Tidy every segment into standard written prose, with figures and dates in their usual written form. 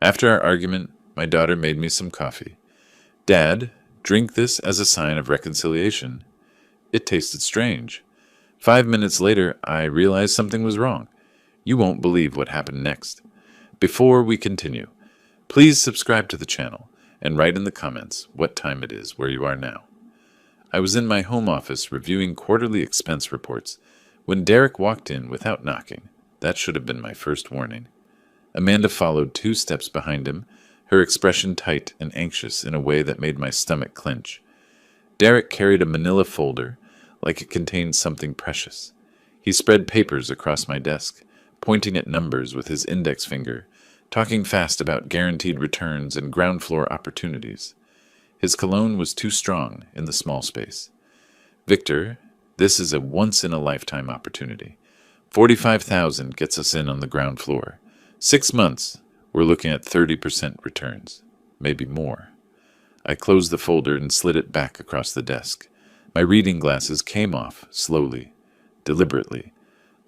After our argument, my daughter made me some coffee. Dad, drink this as a sign of reconciliation. It tasted strange. 5 minutes later, I realized something was wrong. You won't believe what happened next. Before we continue, please subscribe to the channel and write in the comments what time it is where you are now. I was in my home office reviewing quarterly expense reports when Derek walked in without knocking. That should have been my first warning. Amanda followed 2 steps behind him, her expression tight and anxious in a way that made my stomach clench. Derek carried a manila folder like it contained something precious. He spread papers across my desk, pointing at numbers with his index finger, talking fast about guaranteed returns and ground floor opportunities. His cologne was too strong in the small space. Victor, this is a once-in-a-lifetime opportunity. 45,000 gets us in on the ground floor. 6 months, we're looking at 30% returns, maybe more. I closed the folder and slid it back across the desk. My reading glasses came off, slowly, deliberately.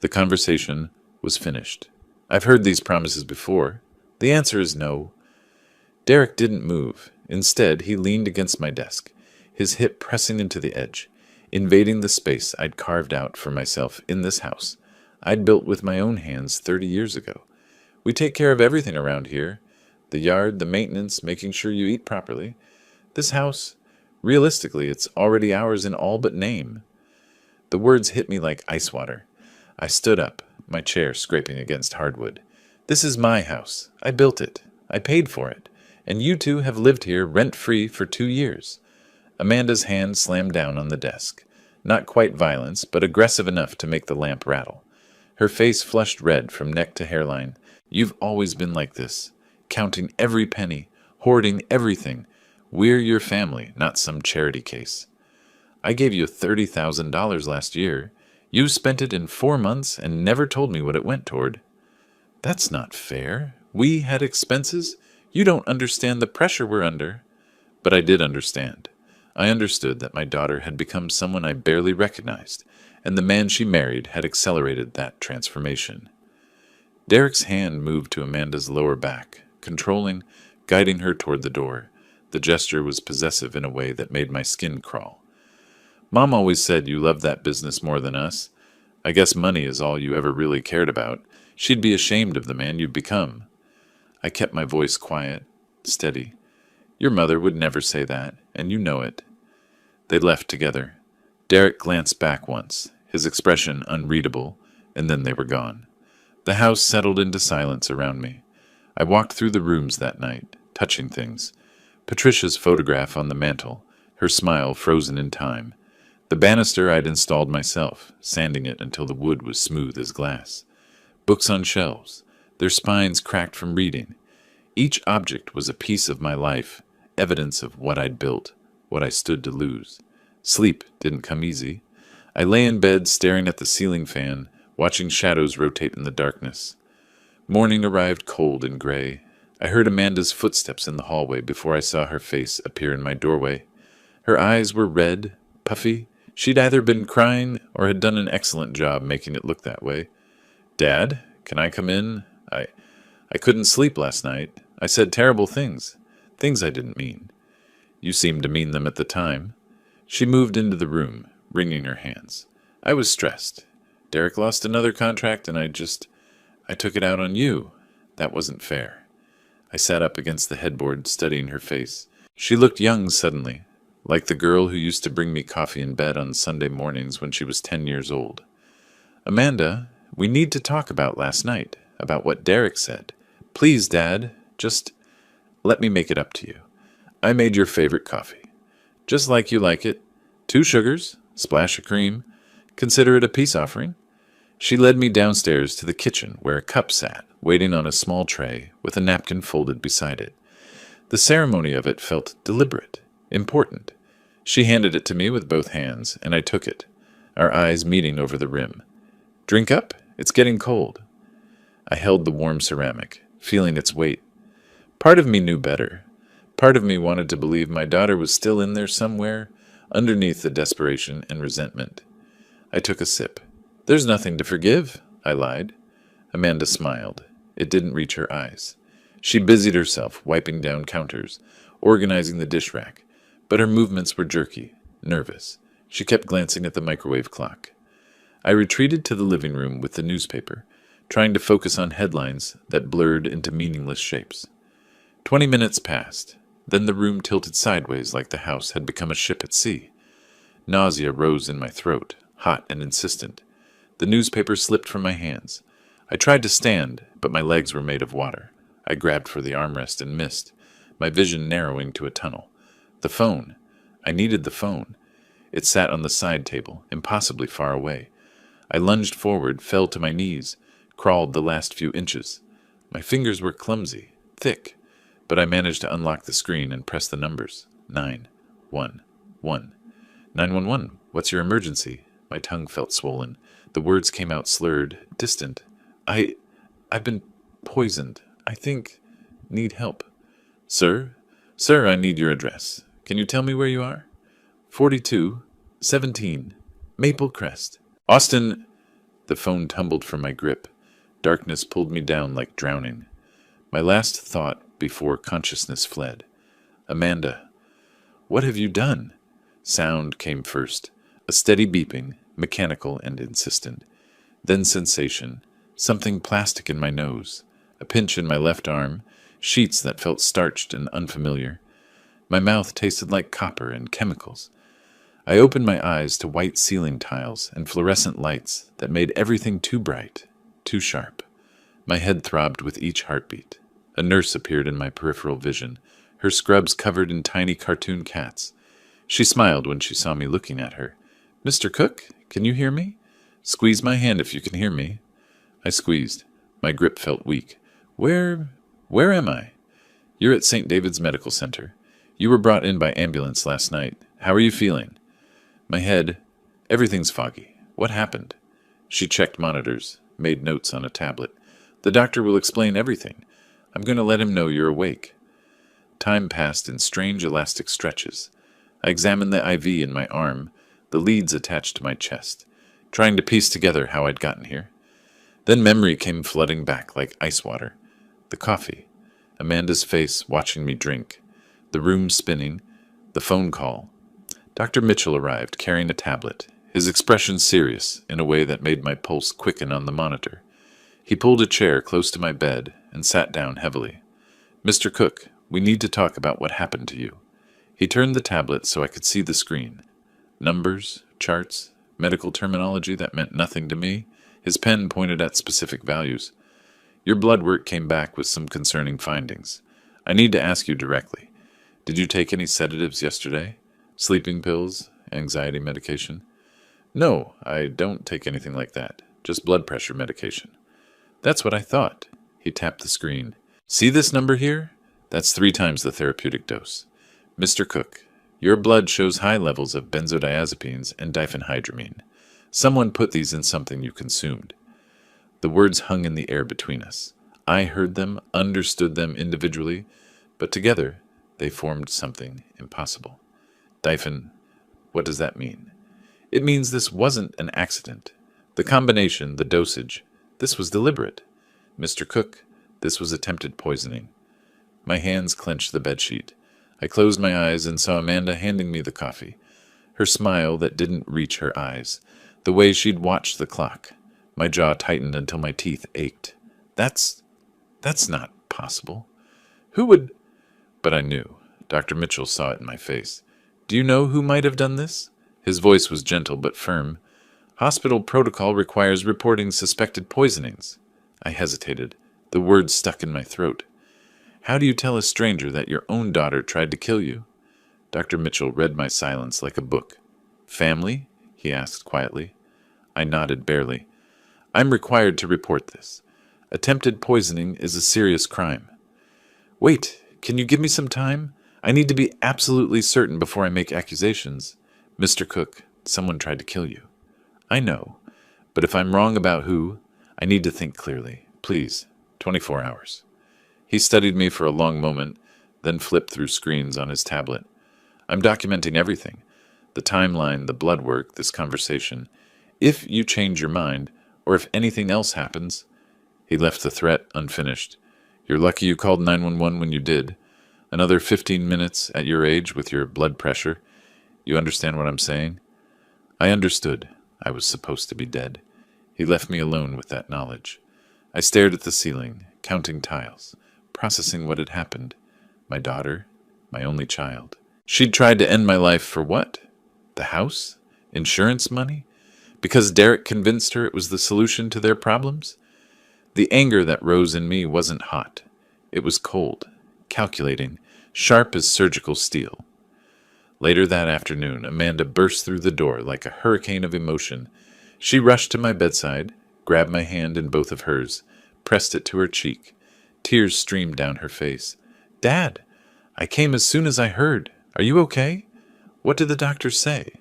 The conversation was finished. I've heard these promises before. The answer is no. Derek didn't move. Instead, he leaned against my desk, his hip pressing into the edge, invading the space I'd carved out for myself in this house I'd built with my own hands 30 years ago. We take care of everything around here. The yard, the maintenance, making sure you eat properly. This house, realistically, it's already ours in all but name. The words hit me like ice water. I stood up, my chair scraping against hardwood. This is my house. I built it. I paid for it. And you two have lived here rent-free for 2 years. Amanda's hand slammed down on the desk. Not quite violence, but aggressive enough to make the lamp rattle. Her face flushed red from neck to hairline. You've always been like this, counting every penny, hoarding everything. We're your family, not some charity case. I gave you $30,000 last year. You spent it in 4 months and never told me what it went toward. That's not fair. We had expenses. You don't understand the pressure we're under. But I did understand. I understood that my daughter had become someone I barely recognized, and the man she married had accelerated that transformation. Derek's hand moved to Amanda's lower back, controlling, guiding her toward the door. The gesture was possessive in a way that made my skin crawl. Mom always said you loved that business more than us. I guess money is all you ever really cared about. She'd be ashamed of the man you've become. I kept my voice quiet, steady. Your mother would never say that, and you know it. They left together. Derek glanced back once, his expression unreadable, and then they were gone. The house settled into silence around me. I walked through the rooms that night, touching things. Patricia's photograph on the mantel, her smile frozen in time. The banister I'd installed myself, sanding it until the wood was smooth as glass. Books on shelves, their spines cracked from reading. Each object was a piece of my life, evidence of what I'd built, what I stood to lose. Sleep didn't come easy. I lay in bed staring at the ceiling fan, watching shadows rotate in the darkness. Morning arrived cold and gray. I heard Amanda's footsteps in the hallway before I saw her face appear in my doorway. Her eyes were red, puffy. She'd either been crying or had done an excellent job making it look that way. Dad, can I come in? I couldn't sleep last night. I said terrible things. Things I didn't mean. You seemed to mean them at the time. She moved into the room, wringing her hands. I was stressed. Derek lost another contract and I took it out on you. That wasn't fair. I sat up against the headboard, studying her face. She looked young suddenly, like the girl who used to bring me coffee in bed on Sunday mornings when she was 10 years old. Amanda, we need to talk about last night, about what Derek said. Please, Dad, just let me make it up to you. I made your favorite coffee. Just like you like it. 2 sugars, splash of cream. Consider it a peace offering. She led me downstairs to the kitchen where a cup sat, waiting on a small tray with a napkin folded beside it. The ceremony of it felt deliberate, important. She handed it to me with both hands, and I took it, our eyes meeting over the rim. Drink up? It's getting cold. I held the warm ceramic, feeling its weight. Part of me knew better. Part of me wanted to believe my daughter was still in there somewhere, underneath the desperation and resentment. I took a sip. There's nothing to forgive, I lied. Amanda smiled. It didn't reach her eyes. She busied herself, wiping down counters, organizing the dish rack, but her movements were jerky, nervous. She kept glancing at the microwave clock. I retreated to the living room with the newspaper, trying to focus on headlines that blurred into meaningless shapes. 20 minutes passed. Then the room tilted sideways like the house had become a ship at sea. Nausea rose in my throat, hot and insistent. The newspaper slipped from my hands. I tried to stand, but my legs were made of water. I grabbed for the armrest and missed, my vision narrowing to a tunnel. The phone. I needed the phone. It sat on the side table, impossibly far away. I lunged forward, fell to my knees, crawled the last few inches. My fingers were clumsy, thick, but I managed to unlock the screen and press the numbers. 911. 911, what's your emergency? My tongue felt swollen. The words came out slurred, distant. I've been poisoned. I think. Need help. Sir? Sir, I need your address. Can you tell me where you are? 4217 Maple Crest. Austin! The phone tumbled from my grip. Darkness pulled me down like drowning. My last thought before consciousness fled. Amanda. What have you done? Sound came first. A steady beeping, mechanical and insistent. Then sensation. Something plastic in my nose. A pinch in my left arm. Sheets that felt starched and unfamiliar. My mouth tasted like copper and chemicals. I opened my eyes to white ceiling tiles and fluorescent lights that made everything too bright, too sharp. My head throbbed with each heartbeat. A nurse appeared in my peripheral vision, her scrubs covered in tiny cartoon cats. She smiled when she saw me looking at her. Mr. Cook, can you hear me? Squeeze my hand if you can hear me. I squeezed. My grip felt weak. Where am I? You're at St. David's Medical Center. You were brought in by ambulance last night. How are you feeling? My head. Everything's foggy. What happened? She checked monitors, made notes on a tablet. The doctor will explain everything. I'm going to let him know you're awake. Time passed in strange elastic stretches. I examined the IV in my arm, the leads attached to my chest, trying to piece together how I'd gotten here. Then memory came flooding back like ice water. The coffee. Amanda's face watching me drink. The room spinning. The phone call. Dr. Mitchell arrived, carrying a tablet, his expression serious in a way that made my pulse quicken on the monitor. He pulled a chair close to my bed and sat down heavily. Mr. Cook, we need to talk about what happened to you. He turned the tablet so I could see the screen. Numbers, charts, medical terminology that meant nothing to me. His pen pointed at specific values. Your blood work came back with some concerning findings. I need to ask you directly. Did you take any sedatives yesterday? Sleeping pills? Anxiety medication? No, I don't take anything like that. Just blood pressure medication. That's what I thought. He tapped the screen. See this number here? That's 3 times the therapeutic dose. Mr. Cook, your blood shows high levels of benzodiazepines and diphenhydramine. Someone put these in something you consumed. The words hung in the air between us. I heard them, understood them individually, but together they formed something impossible. What does that mean? It means this wasn't an accident. The combination, the dosage, this was deliberate. Mr. Cook, this was attempted poisoning. My hands clenched the bedsheet. I closed my eyes and saw Amanda handing me the coffee. Her smile that didn't reach her eyes. The way she'd watched the clock. My jaw tightened until my teeth ached. That's not possible. Who would... But I knew. Dr. Mitchell saw it in my face. Do you know who might have done this? His voice was gentle but firm. Hospital protocol requires reporting suspected poisonings. I hesitated. The words stuck in my throat. How do you tell a stranger that your own daughter tried to kill you? Dr. Mitchell read my silence like a book. Family? He asked quietly. I nodded barely. I'm required to report this. Attempted poisoning is a serious crime. Wait, can you give me some time? I need to be absolutely certain before I make accusations. Mr. Cook, someone tried to kill you. I know, but if I'm wrong about who, I need to think clearly. Please, 24 hours. He studied me for a long moment, then flipped through screens on his tablet. I'm documenting everything. The timeline, the blood work, this conversation. If you change your mind, or if anything else happens... He left the threat unfinished. You're lucky you called 911 when you did. Another 15 minutes at your age with your blood pressure. You understand what I'm saying? I understood. I was supposed to be dead. He left me alone with that knowledge. I stared at the ceiling, counting tiles, processing what had happened. My daughter, my only child. She'd tried to end my life for what? The house? Insurance money? Because Derek convinced her it was the solution to their problems? The anger that rose in me wasn't hot. It was cold, calculating, sharp as surgical steel. Later that afternoon, Amanda burst through the door like a hurricane of emotion. She rushed to my bedside, grabbed my hand in both of hers, pressed it to her cheek. Tears streamed down her face. "Dad, I came as soon as I heard. Are you okay? What did the doctors say?"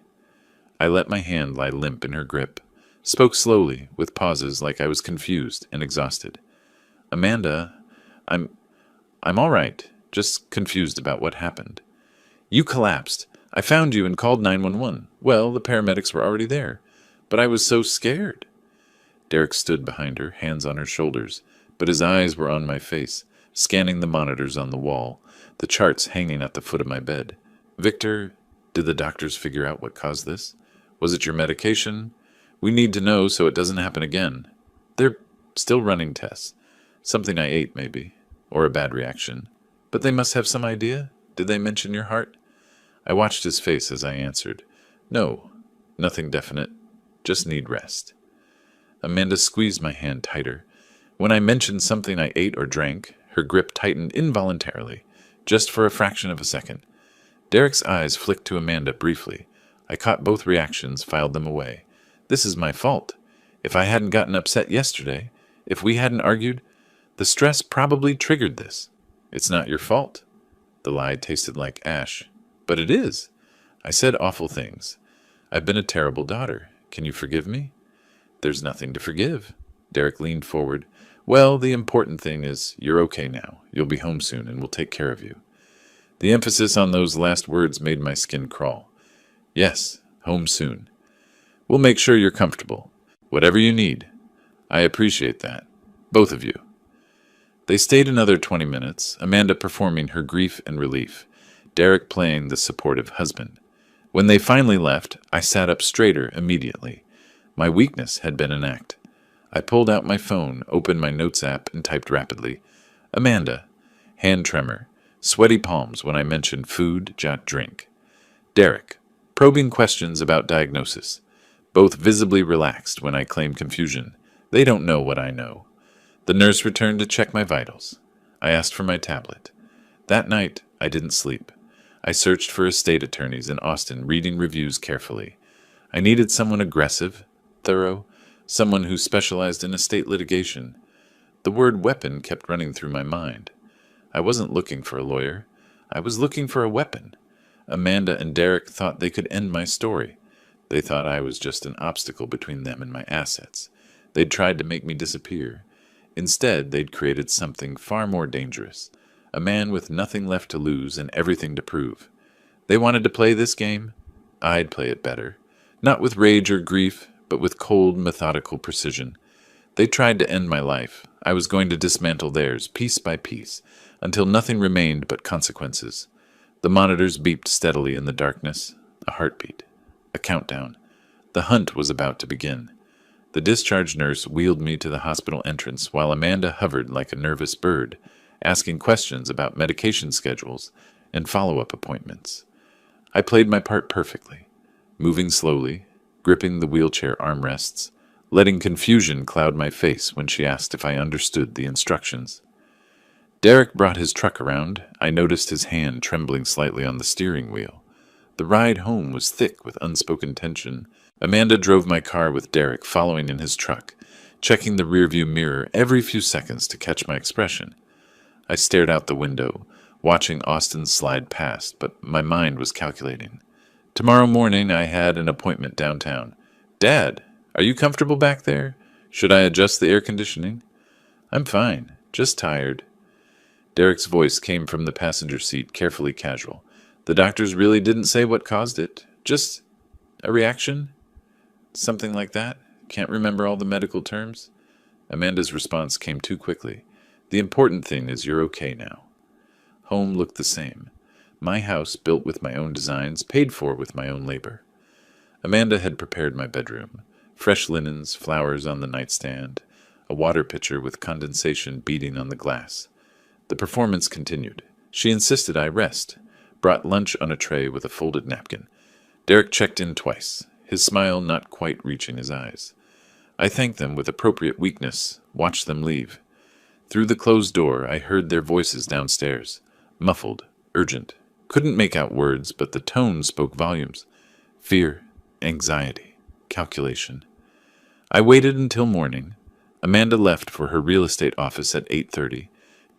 I let my hand lie limp in her grip, spoke slowly, with pauses like I was confused and exhausted. "Amanda, I'm all right, just confused about what happened. You collapsed. I found you and called 911. Well, the paramedics were already there, but I was so scared." Derek stood behind her, hands on her shoulders, but his eyes were on my face, scanning the monitors on the wall, the charts hanging at the foot of my bed. "Victor, did the doctors figure out what caused this? Was it your medication? We need to know so it doesn't happen again." "They're still running tests. Something I ate, maybe, or a bad reaction. But they must have some idea. Did they mention your heart?" I watched his face as I answered. "No, nothing definite. Just need rest." Amanda squeezed my hand tighter. When I mentioned something I ate or drank, her grip tightened involuntarily, just for a fraction of a second. Derek's eyes flicked to Amanda briefly. I caught both reactions, filed them away. This is my fault. If I hadn't gotten upset yesterday, if we hadn't argued, the stress probably triggered this. It's not your fault. The lie tasted like ash. But it is. I said awful things. I've been a terrible daughter. Can you forgive me? There's nothing to forgive. Derek leaned forward. Well, the important thing is you're okay now. You'll be home soon and we'll take care of you. The emphasis on those last words made my skin crawl. Yes, home soon. We'll make sure you're comfortable. Whatever you need. I appreciate that. Both of you. They stayed another 20 minutes, Amanda performing her grief and relief, Derek playing the supportive husband. When they finally left, I sat up straighter immediately. My weakness had been an act. I pulled out my phone, opened my notes app, and typed rapidly. Amanda. Hand tremor. Sweaty palms when I mentioned food, jot drink. Derek. Probing questions about diagnosis. Both visibly relaxed when I claimed confusion. They don't know what I know. The nurse returned to check my vitals. I asked for my tablet. That night, I didn't sleep. I searched for estate attorneys in Austin, reading reviews carefully. I needed someone aggressive, thorough, someone who specialized in estate litigation. The word weapon kept running through my mind. I wasn't looking for a lawyer. I was looking for a weapon. Amanda and Derek thought they could end my story. They thought I was just an obstacle between them and my assets. They'd tried to make me disappear. Instead, they'd created something far more dangerous. A man with nothing left to lose and everything to prove. They wanted to play this game. I'd play it better. Not with rage or grief, but with cold, methodical precision. They tried to end my life. I was going to dismantle theirs, piece by piece, until nothing remained but consequences. The monitors beeped steadily in the darkness. A heartbeat. A countdown. The hunt was about to begin. The discharge nurse wheeled me to the hospital entrance while Amanda hovered like a nervous bird, asking questions about medication schedules and follow-up appointments. I played my part perfectly, moving slowly, gripping the wheelchair armrests, letting confusion cloud my face when she asked if I understood the instructions. Derek brought his truck around. I noticed his hand trembling slightly on the steering wheel. The ride home was thick with unspoken tension. Amanda drove my car with Derek following in his truck, checking the rearview mirror every few seconds to catch my expression. I stared out the window, watching Austin slide past, but my mind was calculating. Tomorrow morning I had an appointment downtown. "Dad, are you comfortable back there? Should I adjust the air conditioning?" "I'm fine, just tired." Derek's voice came from the passenger seat, carefully casual. "The doctors really didn't say what caused it. Just a reaction? Something like that? Can't remember all the medical terms?" Amanda's response came too quickly. The important thing is you're okay now. Home looked the same. My house, built with my own designs, paid for with my own labor. Amanda had prepared my bedroom. Fresh linens, flowers on the nightstand, a water pitcher with condensation beading on the glass. The performance continued. She insisted I rest, brought lunch on a tray with a folded napkin. Derek checked in twice, his smile not quite reaching his eyes. I thanked them with appropriate weakness, watched them leave. Through the closed door, I heard their voices downstairs, muffled, urgent. Couldn't make out words, but the tone spoke volumes. Fear, anxiety, calculation. I waited until morning. Amanda left for her real estate office at 8:30.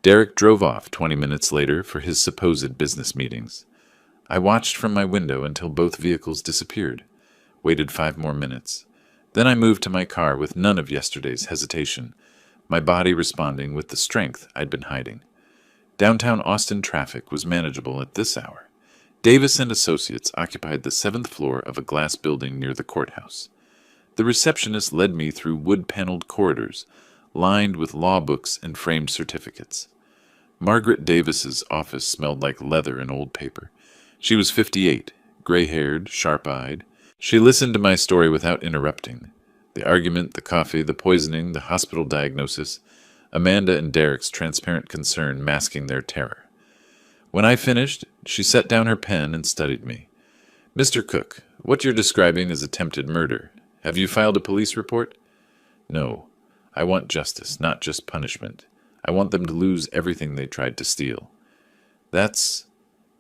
Derek drove off 20 minutes later for his supposed business meetings. I watched from my window until both vehicles disappeared, waited 5 more minutes. Then I moved to my car with none of yesterday's hesitation, my body responding with the strength I'd been hiding. Downtown Austin traffic was manageable at this hour. Davis and Associates occupied the 7th floor of a glass building near the courthouse. The receptionist led me through wood-paneled corridors, lined with law books and framed certificates. Margaret Davis's office smelled like leather and old paper. She was 58, gray-haired, sharp-eyed. She listened to my story without interrupting. The argument, the coffee, the poisoning, the hospital diagnosis, Amanda and Derek's transparent concern masking their terror. When I finished, she set down her pen and studied me. "Mr. Cook, what you're describing is attempted murder. Have you filed a police report?" "No. I want justice, not just punishment. I want them to lose everything they tried to steal." "That's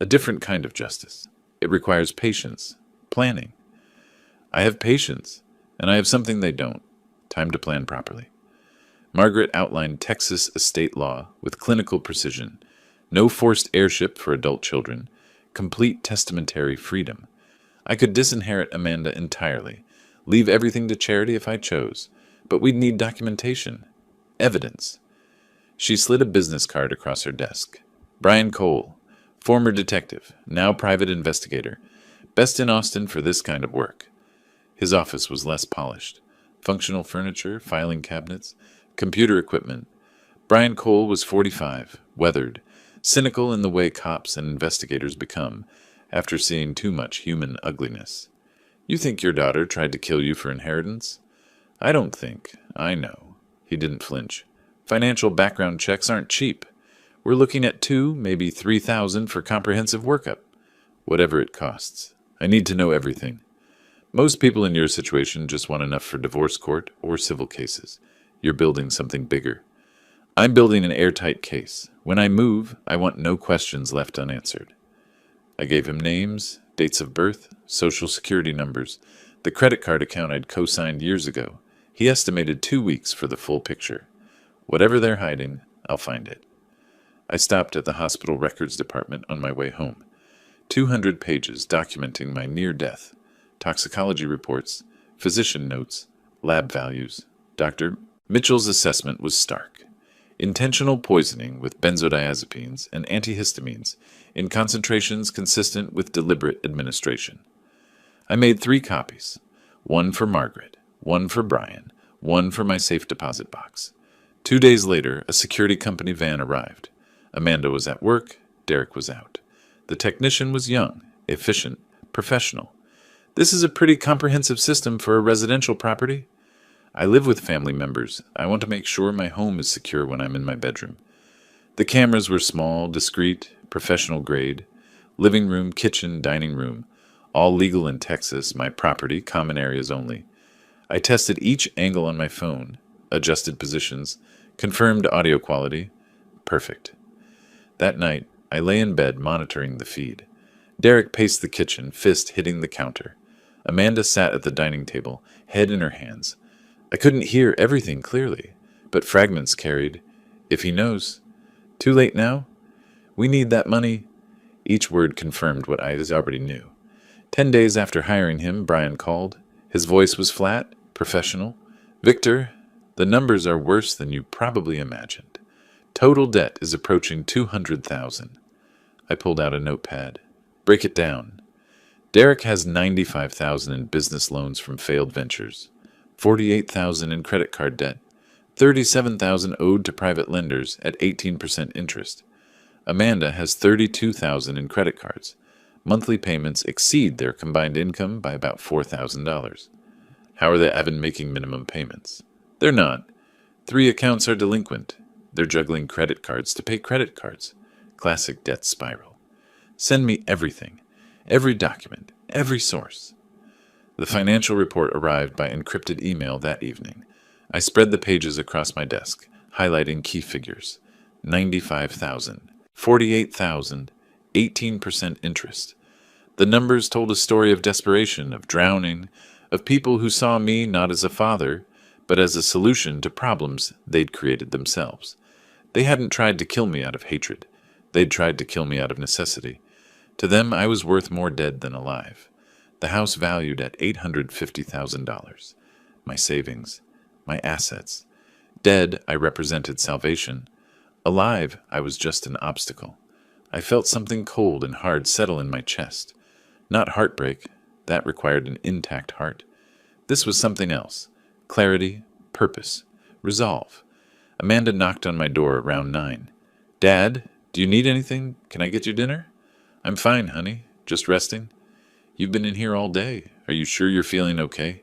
a different kind of justice. It requires patience, planning." "I have patience, and I have something they don't. Time to plan properly." Margaret outlined Texas estate law with clinical precision. No forced heirship for adult children. Complete testamentary freedom. I could disinherit Amanda entirely, leave everything to charity if I chose, but we'd need documentation. Evidence. She slid a business card across her desk. "Brian Cole, former detective, now private investigator. Best in Austin for this kind of work." His office was less polished. Functional furniture, filing cabinets, computer equipment. Brian Cole was 45, weathered, cynical in the way cops and investigators become after seeing too much human ugliness. "You think your daughter tried to kill you for inheritance?" "I don't think. I know." He didn't flinch. "Financial background checks aren't cheap. We're looking at 2, maybe 3,000 for comprehensive workup. Whatever it costs. I need to know everything. Most people in your situation just want enough for divorce court or civil cases. You're building something bigger. I'm building an airtight case. When I move, I want no questions left unanswered." I gave him names, dates of birth, social security numbers, the credit card account I'd co-signed years ago. He estimated 2 weeks for the full picture. Whatever they're hiding, I'll find it. I stopped at the hospital records department on my way home. 200 pages documenting my near death, toxicology reports, physician notes, lab values. Dr. Mitchell's assessment was stark. Intentional poisoning with benzodiazepines and antihistamines in concentrations consistent with deliberate administration. I made 3 copies, one for Margaret, one for Brian, one for my safe deposit box. 2 days later, a security company van arrived. Amanda was at work, Derek was out. The technician was young, efficient, professional. "This is a pretty comprehensive system for a residential property." "I live with family members. I want to make sure my home is secure when I'm in my bedroom." The cameras were small, discreet, professional grade. Living room, kitchen, dining room. All legal in Texas, my property, common areas only. I tested each angle on my phone, adjusted positions, confirmed audio quality. Perfect. That night, I lay in bed monitoring the feed. Derek paced the kitchen, fist hitting the counter. Amanda sat at the dining table, head in her hands. I couldn't hear everything clearly, but fragments carried, "If he knows." "Too late now?" "We need that money." Each word confirmed what I already knew. 10 days after hiring him, Brian called. His voice was flat, professional. "Victor, the numbers are worse than you probably imagined. Total debt is approaching 200,000. I pulled out a notepad. "Break it down." "Derek has 95,000 in business loans from failed ventures, 48,000 in credit card debt, $37,000 owed to private lenders at 18% interest. Amanda has $32,000 in credit cards. Monthly payments exceed their combined income by about $4,000. How are they even making minimum payments? They're not. 3 accounts are delinquent. They're juggling credit cards to pay credit cards. Classic debt spiral. Send me everything, every document, every source. The financial report arrived by encrypted email that evening. I spread the pages across my desk, highlighting key figures. 95,000, 48,000, 18% interest. The numbers told a story of desperation, of drowning, of people who saw me not as a father, but as a solution to problems they'd created themselves. They hadn't tried to kill me out of hatred. They'd tried to kill me out of necessity. To them, I was worth more dead than alive. The house valued at $850,000. My savings, my assets. Dead, I represented salvation. Alive, I was just an obstacle. I felt something cold and hard settle in my chest. Not heartbreak. That required an intact heart. This was something else. Clarity, purpose, resolve. Amanda knocked on my door around 9. "Dad, do you need anything? Can I get you dinner?" "I'm fine, honey. Just resting." "You've been in here all day. Are you sure you're feeling okay?"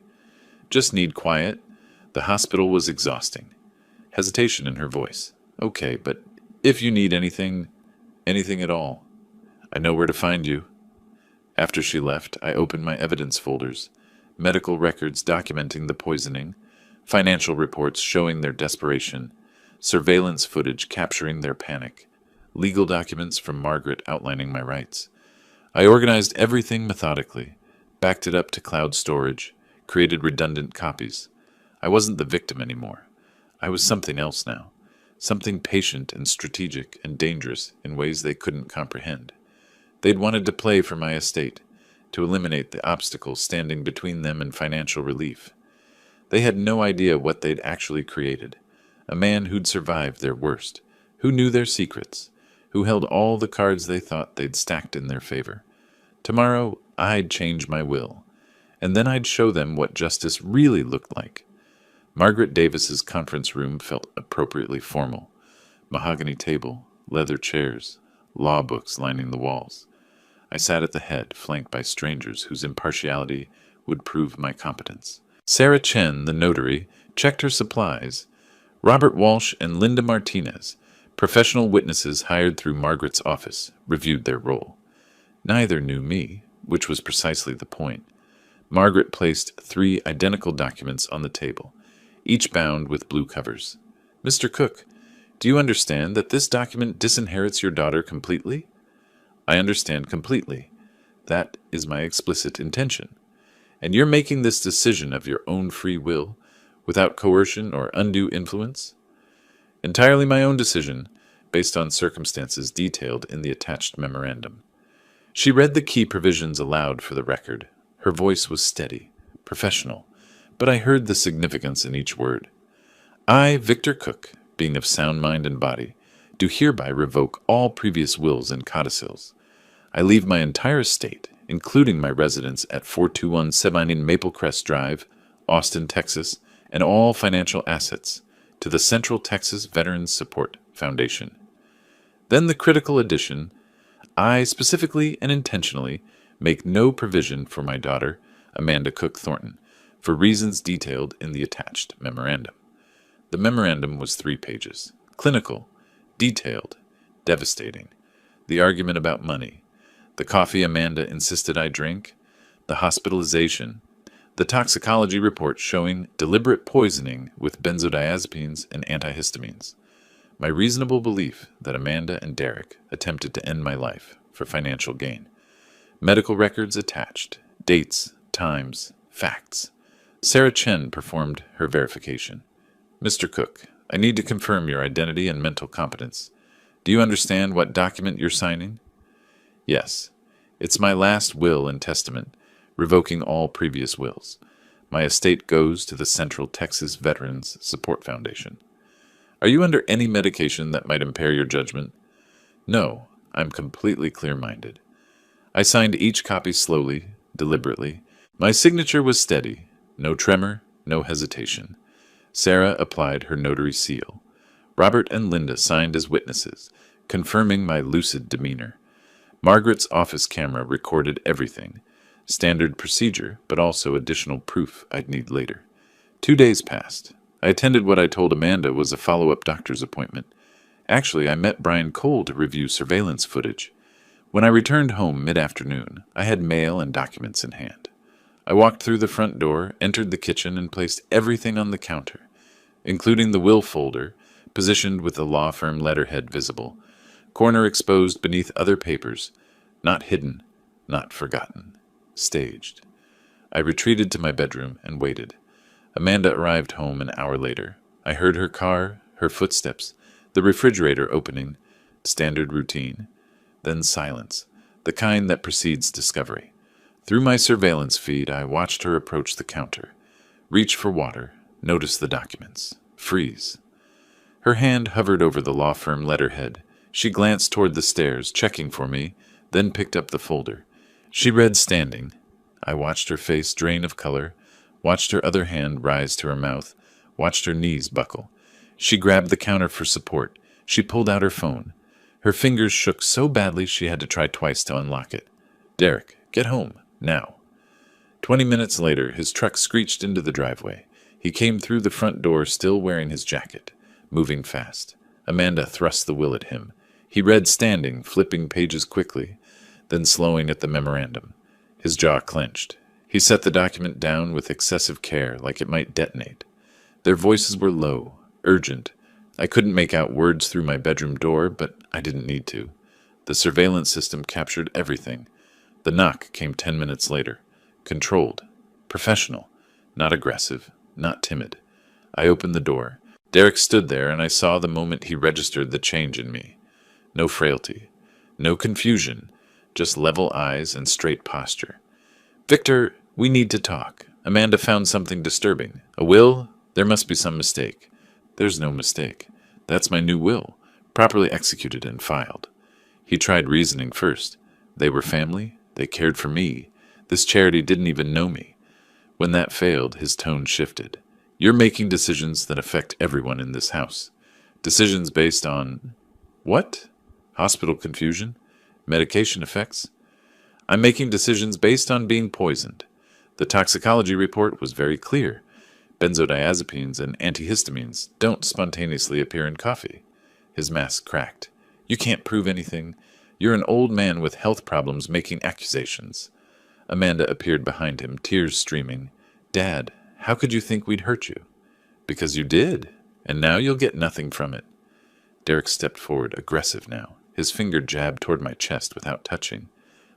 "Just need quiet." The hospital was exhausting. Hesitation in her voice. "Okay, but if you need anything, anything at all, I know where to find you." After she left, I opened my evidence folders. Medical records documenting the poisoning, financial reports showing their desperation, surveillance footage capturing their panic, legal documents from Margaret outlining my rights. I organized everything methodically, backed it up to cloud storage, created redundant copies. I wasn't the victim anymore. I was something else now, something patient and strategic and dangerous in ways they couldn't comprehend. They'd wanted to play for my estate, to eliminate the obstacles standing between them and financial relief. They had no idea what they'd actually created. A man who'd survived their worst, who knew their secrets, who held all the cards they thought they'd stacked in their favor. Tomorrow, I'd change my will, and then I'd show them what justice really looked like. Margaret Davis's conference room felt appropriately formal. Mahogany table, leather chairs, law books lining the walls. I sat at the head, flanked by strangers whose impartiality would prove my competence. Sarah Chen, the notary, checked her supplies. Robert Walsh and Linda Martinez, professional witnesses hired through Margaret's office, reviewed their role. Neither knew me, which was precisely the point. Margaret placed 3 identical documents on the table, each bound with blue covers. "Mr. Cook, do you understand that this document disinherits your daughter completely?" "I understand completely. That is my explicit intention. And you're making this decision of your own free will, without coercion or undue influence?" "Entirely my own decision, based on circumstances detailed in the attached memorandum." She read the key provisions aloud for the record. Her voice was steady, professional, but I heard the significance in each word. "I, Victor Cook, being of sound mind and body, do hereby revoke all previous wills and codicils. I leave my entire estate, including my residence at 42179 Maple Crest Drive, Austin, Texas, and all financial assets, to the Central Texas Veterans Support Foundation." Then the critical addition: "I specifically and intentionally make no provision for my daughter, Amanda Cook Thornton, for reasons detailed in the attached memorandum." The memorandum was 3 pages. Clinical, detailed, devastating. The argument about money, the coffee Amanda insisted I drink, the hospitalization, the toxicology report showing deliberate poisoning with benzodiazepines and antihistamines, my reasonable belief that Amanda and Derek attempted to end my life for financial gain. Medical records attached, dates, times, facts. Sarah Chen performed her verification. "Mr. Cook, I need to confirm your identity and mental competence. Do you understand what document you're signing?" "Yes. It's my last will and testament, revoking all previous wills. My estate goes to the Central Texas Veterans Support Foundation." "Are you under any medication that might impair your judgment?" "No, I'm completely clear-minded." I signed each copy slowly, deliberately. My signature was steady, no tremor, no hesitation. Sarah applied her notary seal. Robert and Linda signed as witnesses, confirming my lucid demeanor. Margaret's office camera recorded everything. Standard procedure, but also additional proof I'd need later. 2 days passed. I attended what I told Amanda was a follow-up doctor's appointment. Actually, I met Brian Cole to review surveillance footage. When I returned home mid-afternoon, I had mail and documents in hand. I walked through the front door, entered the kitchen, and placed everything on the counter, including the will folder, positioned with the law firm letterhead visible, corner exposed beneath other papers, not hidden, not forgotten, staged. I retreated to my bedroom and waited. Amanda arrived home an hour later. I heard her car, her footsteps, the refrigerator opening, standard routine. Then silence, the kind that precedes discovery. Through my surveillance feed, I watched her approach the counter, reach for water, notice the documents, freeze. Her hand hovered over the law firm letterhead. She glanced toward the stairs, checking for me, then picked up the folder. She read standing. I watched her face drain of color, watched her other hand rise to her mouth, watched her knees buckle. She grabbed the counter for support. She pulled out her phone. Her fingers shook so badly she had to try twice to unlock it. Derek, get home, now. 20 minutes later, his truck screeched into the driveway. He came through the front door still wearing his jacket, moving fast. Amanda thrust the will at him. He read standing, flipping pages quickly, then slowing at the memorandum. His jaw clenched. He set the document down with excessive care, like it might detonate. Their voices were low, urgent. I couldn't make out words through my bedroom door, but I didn't need to. The surveillance system captured everything. The knock came 10 minutes later. Controlled. Professional. Not aggressive. Not timid. I opened the door. Derek stood there, and I saw the moment he registered the change in me. No frailty. No confusion. Just level eyes and straight posture. Victor, we need to talk. Amanda found something disturbing. A will? There must be some mistake. There's no mistake. That's my new will, properly executed and filed. He tried reasoning first. They were family. They cared for me. This charity didn't even know me. When that failed, his tone shifted. You're making decisions that affect everyone in this house. Decisions based on... What? Hospital confusion? Medication effects? I'm making decisions based on being poisoned. The toxicology report was very clear. Benzodiazepines and antihistamines don't spontaneously appear in coffee. His mask cracked. You can't prove anything. You're an old man with health problems making accusations. Amanda appeared behind him, tears streaming. Dad, how could you think we'd hurt you? Because you did, and now you'll get nothing from it. Derek stepped forward, aggressive now. His finger jabbed toward my chest without touching.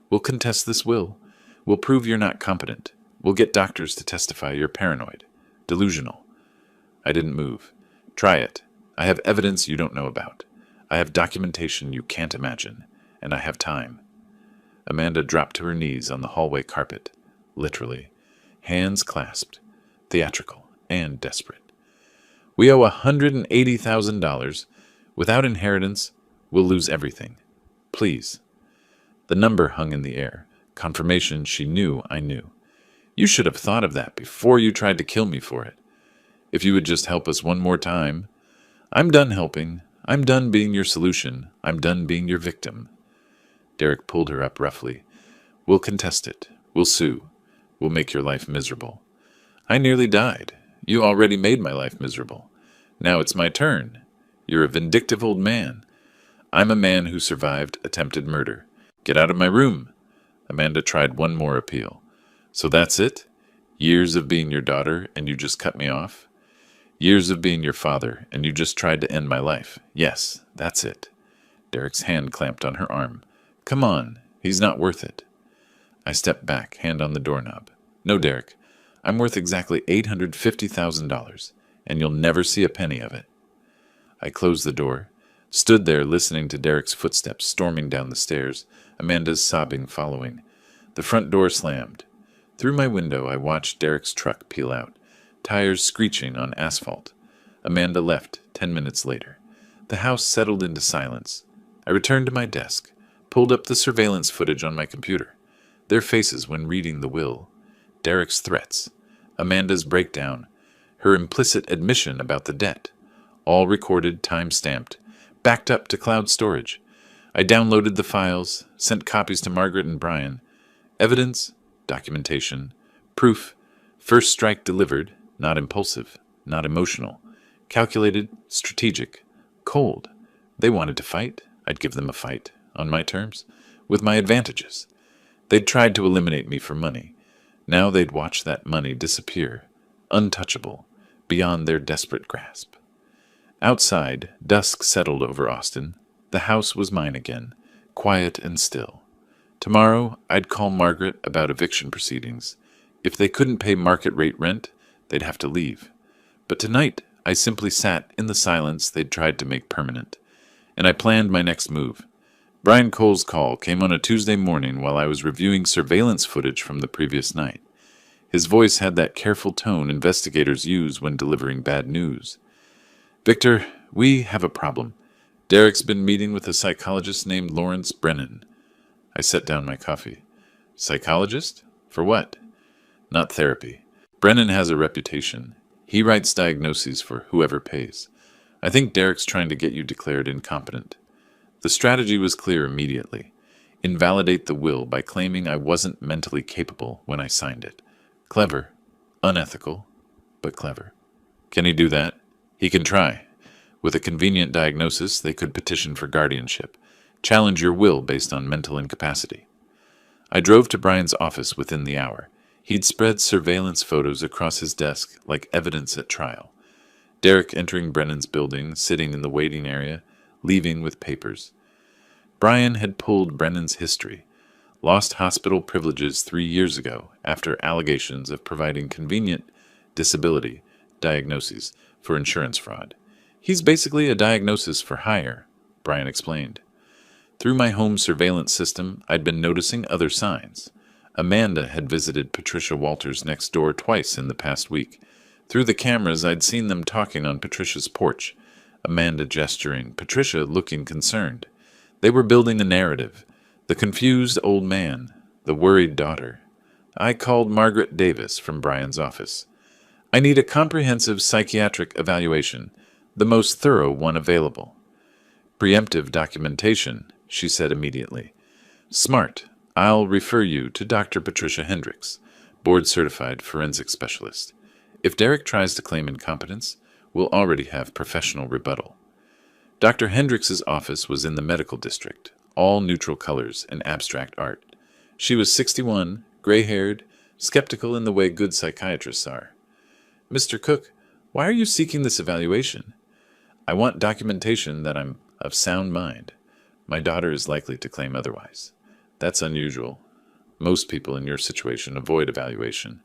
We'll contest this will. We'll prove you're not competent. We'll get doctors to testify you're paranoid. Delusional. I didn't move. Try it. I have evidence you don't know about. I have documentation you can't imagine. And I have time. Amanda dropped to her knees on the hallway carpet. Literally. Hands clasped. Theatrical and desperate. We owe $180,000. Without inheritance, we'll lose everything. Please. The number hung in the air. Confirmation she knew I knew. You should have thought of that before you tried to kill me for it. If you would just help us one more time. I'm done helping. I'm done being your solution. I'm done being your victim. Derek pulled her up roughly. We'll contest it. We'll sue. We'll make your life miserable. I nearly died. You already made my life miserable. Now it's my turn. You're a vindictive old man. I'm a man who survived attempted murder. Get out of my room. Amanda tried one more appeal. So that's it? Years of being your daughter, and you just cut me off? Years of being your father, and you just tried to end my life? Yes, that's it. Derek's hand clamped on her arm. Come on, he's not worth it. I stepped back, hand on the doorknob. No, Derek, I'm worth exactly $850,000, and you'll never see a penny of it. I closed the door, stood there listening to Derek's footsteps storming down the stairs, Amanda's sobbing following. The front door slammed. Through my window, I watched Derek's truck peel out, tires screeching on asphalt. Amanda left 10 minutes later. The house settled into silence. I returned to my desk, pulled up the surveillance footage on my computer. Their faces when reading the will. Derek's threats. Amanda's breakdown. her implicit admission about the debt. All recorded, time-stamped, backed up to cloud storage. I downloaded the files, sent copies to Margaret and Brian. Evidence, documentation, proof, first strike delivered, not impulsive, not emotional, calculated, strategic, cold. They wanted to fight. I'd give them a fight, on my terms, with my advantages. They'd tried to eliminate me for money. Now they'd watch that money disappear, untouchable, beyond their desperate grasp. Outside, dusk settled over Austin. The house was mine again, quiet and still. Tomorrow, I'd call Margaret about eviction proceedings. If they couldn't pay market-rate rent, they'd have to leave. But tonight, I simply sat in the silence they'd tried to make permanent, and I planned my next move. Brian Cole's call came on a Tuesday morning while I was reviewing surveillance footage from the previous night. His voice had that careful tone investigators use when delivering bad news. "Victor, we have a problem. Derek's been meeting with a psychologist named Lawrence Brennan." I set down my coffee. "Psychologist? For what?" "Not therapy. Brennan has a reputation. He writes diagnoses for whoever pays. I think Derek's trying to get you declared incompetent." The strategy was clear immediately. Invalidate the will by claiming I wasn't mentally capable when I signed it. Clever. Unethical, but clever. Can he do that? He can try. With a convenient diagnosis, they could petition for guardianship, challenge your will based on mental incapacity. I drove to Brian's office within the hour. He'd spread surveillance photos across his desk like evidence at trial. Derek entering Brennan's building, sitting in the waiting area, leaving with papers. Brian had pulled Brennan's history, lost hospital privileges 3 years ago after allegations of providing convenient disability diagnoses for insurance fraud. "He's basically a diagnosis for hire," Brian explained. Through my home surveillance system, I'd been noticing other signs. Amanda had visited Patricia Walters next door twice in the past week. Through the cameras, I'd seen them talking on Patricia's porch, Amanda gesturing, Patricia looking concerned. They were building a narrative. The confused old man, the worried daughter. I called Margaret Davis from Brian's office. "I need a comprehensive psychiatric evaluation, the most thorough one available." "Preemptive documentation," she said immediately. "Smart. I'll refer you to Dr. Patricia Hendricks, board-certified forensic specialist. If Derek tries to claim incompetence, we'll already have professional rebuttal." Dr. Hendricks's office was in the medical district, all neutral colors and abstract art. She was 61, gray-haired, skeptical in the way good psychiatrists are. "Mr. Cook, why are you seeking this evaluation?" "I want documentation that I'm of sound mind. My daughter is likely to claim otherwise." "That's unusual. Most people in your situation avoid evaluation."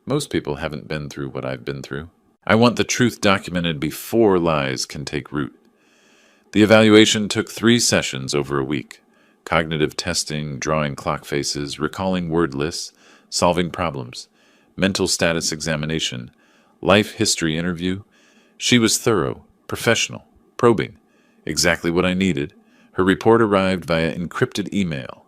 "Most people haven't been through what I've been through. I want the truth documented before lies can take root." The evaluation took 3 sessions over a week. Cognitive testing, drawing clock faces, recalling word lists, solving problems, mental status examination, life history interview. She was thorough, professional, probing. Exactly what I needed. Her report arrived via encrypted email.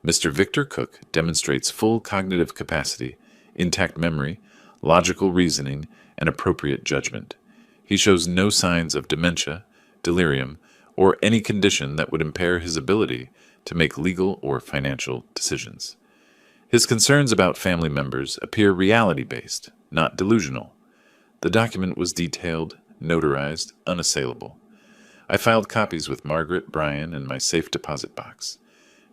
Mr. Victor Cook demonstrates full cognitive capacity, intact memory, logical reasoning, and appropriate judgment. He shows no signs of dementia, delirium, or any condition that would impair his ability to make legal or financial decisions. His concerns about family members appear reality-based, not delusional. The document was detailed, notarized, unassailable. I filed copies with Margaret, Brian, and my safe deposit box.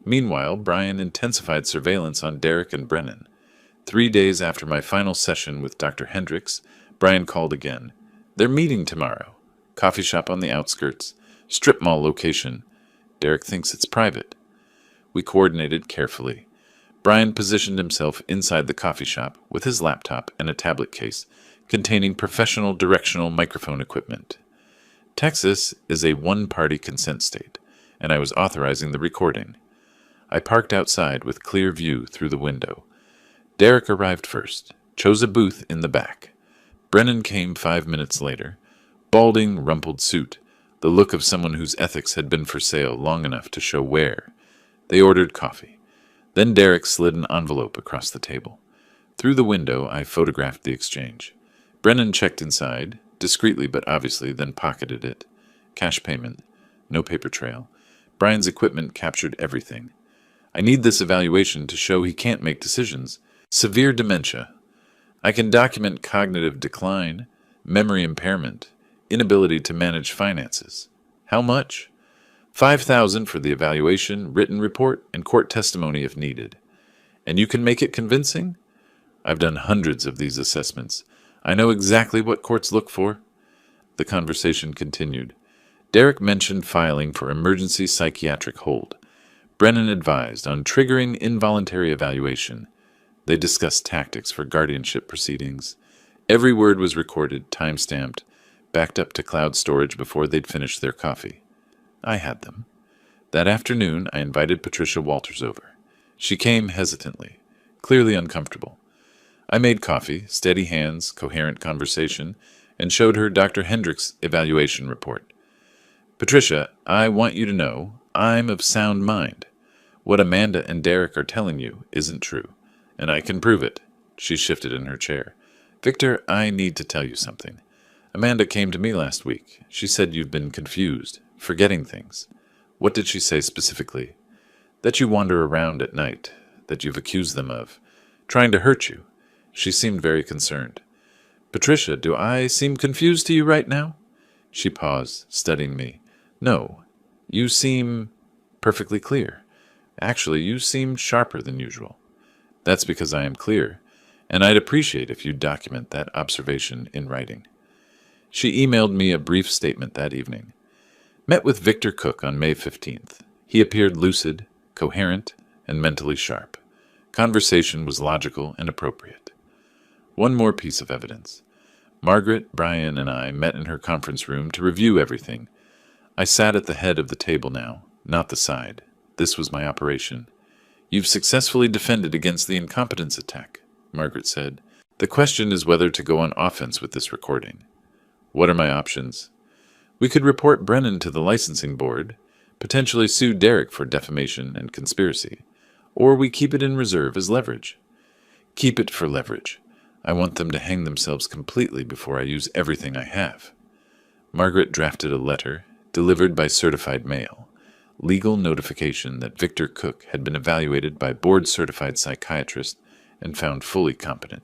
Meanwhile, Brian intensified surveillance on Derek and Brennan. 3 days after my final session with Dr. Hendricks, Brian called again. "They're meeting tomorrow. Coffee shop on the outskirts. Strip mall location. Derek thinks it's private." We coordinated carefully. Brian positioned himself inside the coffee shop with his laptop and a tablet case containing professional directional microphone equipment. Texas is a one-party consent state, and I was authorizing the recording. I parked outside with clear view through the window. Derek arrived first, chose a booth in the back. Brennan came 5 minutes later, balding, rumpled suit, the look of someone whose ethics had been for sale long enough to show wear. They ordered coffee. Then Derek slid an envelope across the table. Through the window, I photographed the exchange. Brennan checked inside, discreetly but obviously, then pocketed it. Cash payment. No paper trail. Brian's equipment captured everything. I need this evaluation to show he can't make decisions. Severe dementia. I can document cognitive decline, memory impairment, inability to manage finances. How much? $5,000 for the evaluation, written report, and court testimony if needed. And you can make it convincing? I've done hundreds of these assessments. I know exactly what courts look for. The conversation continued. Derek mentioned filing for emergency psychiatric hold. Brennan advised on triggering involuntary evaluation. They discussed tactics for guardianship proceedings. Every word was recorded, time-stamped, backed up to cloud storage before they'd finished their coffee. I had them. That afternoon, I invited Patricia Walters over. She came hesitantly, clearly uncomfortable. I made coffee, steady hands, coherent conversation, and showed her Dr. Hendrick's evaluation report. Patricia, I want you to know I'm of sound mind. What Amanda and Derek are telling you isn't true, and I can prove it. She shifted in her chair. Victor, I need to tell you something. Amanda came to me last week. She said you've been confused, forgetting things. What did she say specifically? That you wander around at night, that you've accused them of trying to hurt you. She seemed very concerned. Patricia, do I seem confused to you right now? She paused, studying me. No, you seem perfectly clear. Actually, you seem sharper than usual. That's because I am clear, and I'd appreciate if you'd document that observation in writing. She emailed me a brief statement that evening. Met with Victor Cook on May 15th. He appeared lucid, coherent, and mentally sharp. Conversation was logical and appropriate. One more piece of evidence. Margaret, Brian, and I met in her conference room to review everything. I sat at the head of the table now, not the side. This was my operation. You've successfully defended against the incompetence attack, Margaret said. The question is whether to go on offense with this recording. What are my options? We could report Brennan to the licensing board, potentially sue Derek for defamation and conspiracy, or we keep it in reserve as leverage. Keep it for leverage. I want them to hang themselves completely before I use everything I have. Margaret drafted a letter, delivered by certified mail, legal notification that Victor Cook had been evaluated by board-certified psychiatrist and found fully competent.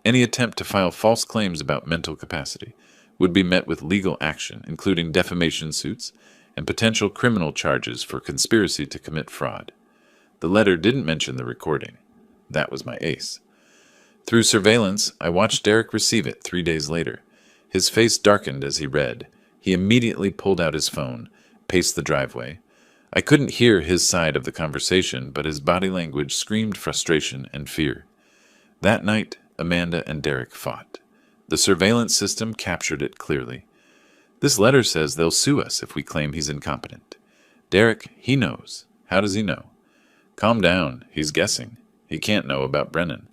Any attempt to file false claims about mental capacity would be met with legal action, including defamation suits and potential criminal charges for conspiracy to commit fraud. The letter didn't mention the recording. That was my ace. Through surveillance, I watched Derek receive it 3 days later. His face darkened as he read. He immediately pulled out his phone, paced the driveway. I couldn't hear his side of the conversation, but his body language screamed frustration and fear. That night, Amanda and Derek fought. The surveillance system captured it clearly. This letter says they'll sue us if we claim he's incompetent. Derek, he knows. How does he know? Calm down. He's guessing. He can't know about Brennan.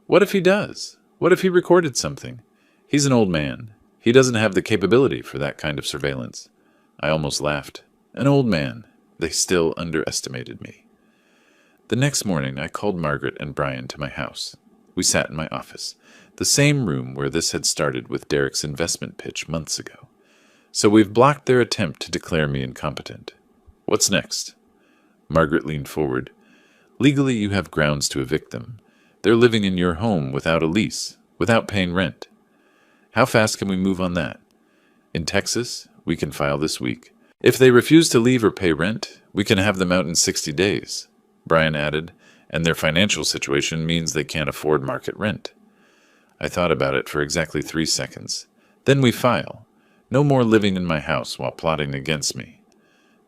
What if he does? What if he recorded something? He's an old man. He doesn't have the capability for that kind of surveillance. I almost laughed. An old man. They still underestimated me. The next morning, I called Margaret and Brian to my house. We sat in my office, the same room where this had started with Derek's investment pitch months ago. So we've blocked their attempt to declare me incompetent. What's next? Margaret leaned forward. Legally, you have grounds to evict them. They're living in your home without a lease, without paying rent. How fast can we move on that? In Texas, we can file this week. If they refuse to leave or pay rent, we can have them out in 60 days, Brian added, and their financial situation means they can't afford market rent. I thought about it for exactly 3 seconds. Then we file. No more living in my house while plotting against me.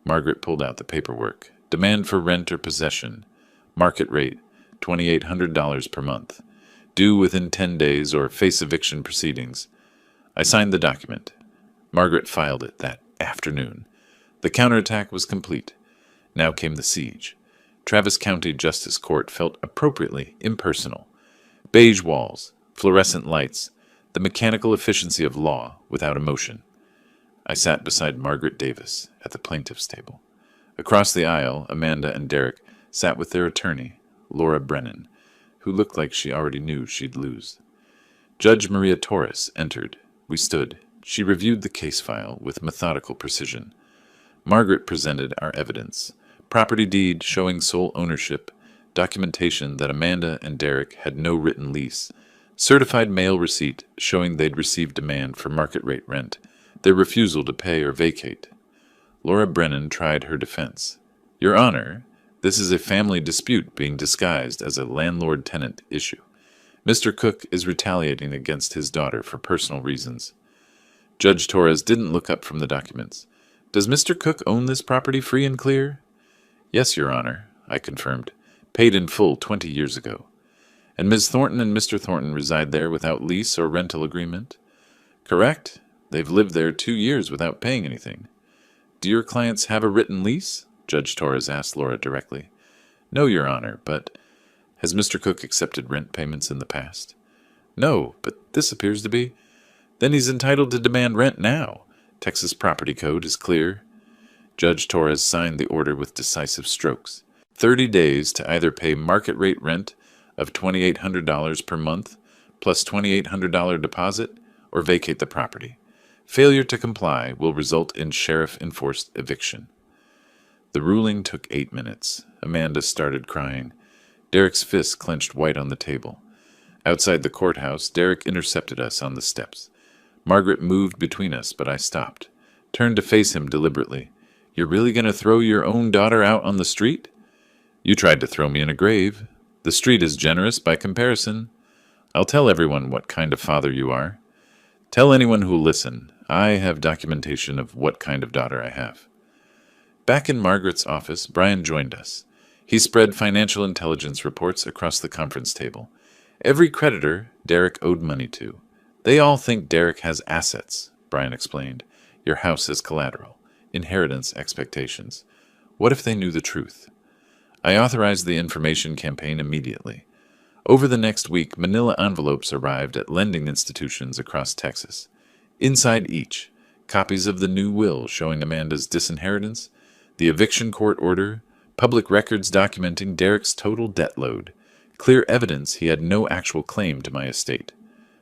Margaret pulled out the paperwork. Demand for rent or possession. Market rate, $2,800 per month. Due within 10 days or face eviction proceedings. I signed the document. Margaret filed it that afternoon. The counterattack was complete. Now came the siege. Travis County Justice Court felt appropriately impersonal. Beige walls, fluorescent lights, the mechanical efficiency of law without emotion. I sat beside Margaret Davis at the plaintiff's table. Across the aisle, Amanda and Derek sat with their attorney, Laura Brennan, who looked like she already knew she'd lose. Judge Maria Torres entered. We stood. She reviewed the case file with methodical precision. Margaret presented our evidence. Property deed showing sole ownership, documentation that Amanda and Derek had no written lease, certified mail receipt showing they'd received demand for market rate rent, their refusal to pay or vacate. Laura Brennan tried her defense. Your Honor, this is a family dispute being disguised as a landlord-tenant issue. Mr. Cook is retaliating against his daughter for personal reasons. Judge Torres didn't look up from the documents. Does Mr. Cook own this property free and clear? Yes, Your Honor, I confirmed. Paid in full 20 years ago. And Ms. Thornton and Mr. Thornton reside there without lease or rental agreement? Correct. They've lived there 2 years without paying anything. Do your clients have a written lease? Judge Torres asked Laura directly. No, Your Honor, but has Mr. Cook accepted rent payments in the past? No, but this appears to be. Then he's entitled to demand rent now. Texas property code is clear. Judge Torres signed the order with decisive strokes. 30 days to either pay market rate rent of $2,800 per month plus $2,800 deposit or vacate the property. Failure to comply will result in sheriff-enforced eviction. The ruling took 8 minutes. Amanda started crying. Derek's fists clenched white on the table. Outside the courthouse, Derek intercepted us on the steps. Margaret moved between us, but I stopped. Turned to face him deliberately. You're really going to throw your own daughter out on the street? You tried to throw me in a grave. The street is generous by comparison. I'll tell everyone what kind of father you are. Tell anyone who'll listen. I have documentation of what kind of daughter I have. Back in Margaret's office, Brian joined us. He spread financial intelligence reports across the conference table. Every creditor Derek owed money to. They all think Derek has assets, Brian explained. Your house is collateral. Inheritance expectations. What if they knew the truth? I authorized the information campaign immediately. Over the next week, manila envelopes arrived at lending institutions across Texas. Inside each, copies of the new will showing Amanda's disinheritance, the eviction court order, public records documenting Derek's total debt load, clear evidence he had no actual claim to my estate.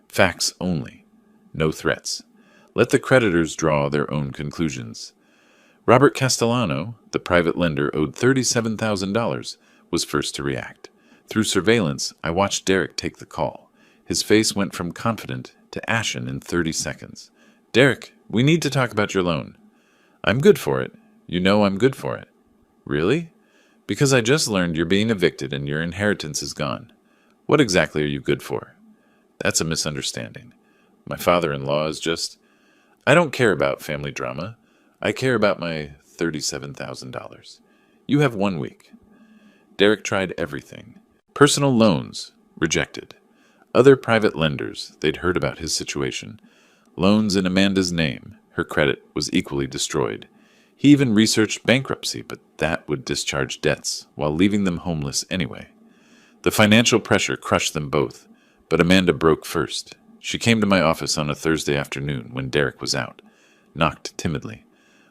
Facts only. No threats. Let the creditors draw their own conclusions. Robert Castellano, the private lender owed $37,000, was first to react. Through surveillance, I watched Derek take the call. His face went from confident to ashen in 30 seconds. Derek, we need to talk about your loan. I'm good for it. You know I'm good for it. Really? Because I just learned you're being evicted and your inheritance is gone. What exactly are you good for? That's a misunderstanding. My father-in-law is just... I don't care about family drama. I care about my $37,000. You have 1 week. Derek tried everything. Personal loans, rejected. Other private lenders, they'd heard about his situation. Loans in Amanda's name, her credit was equally destroyed. He even researched bankruptcy, but that would discharge debts while leaving them homeless anyway. The financial pressure crushed them both, but Amanda broke first. She came to my office on a Thursday afternoon when Derek was out, knocked timidly.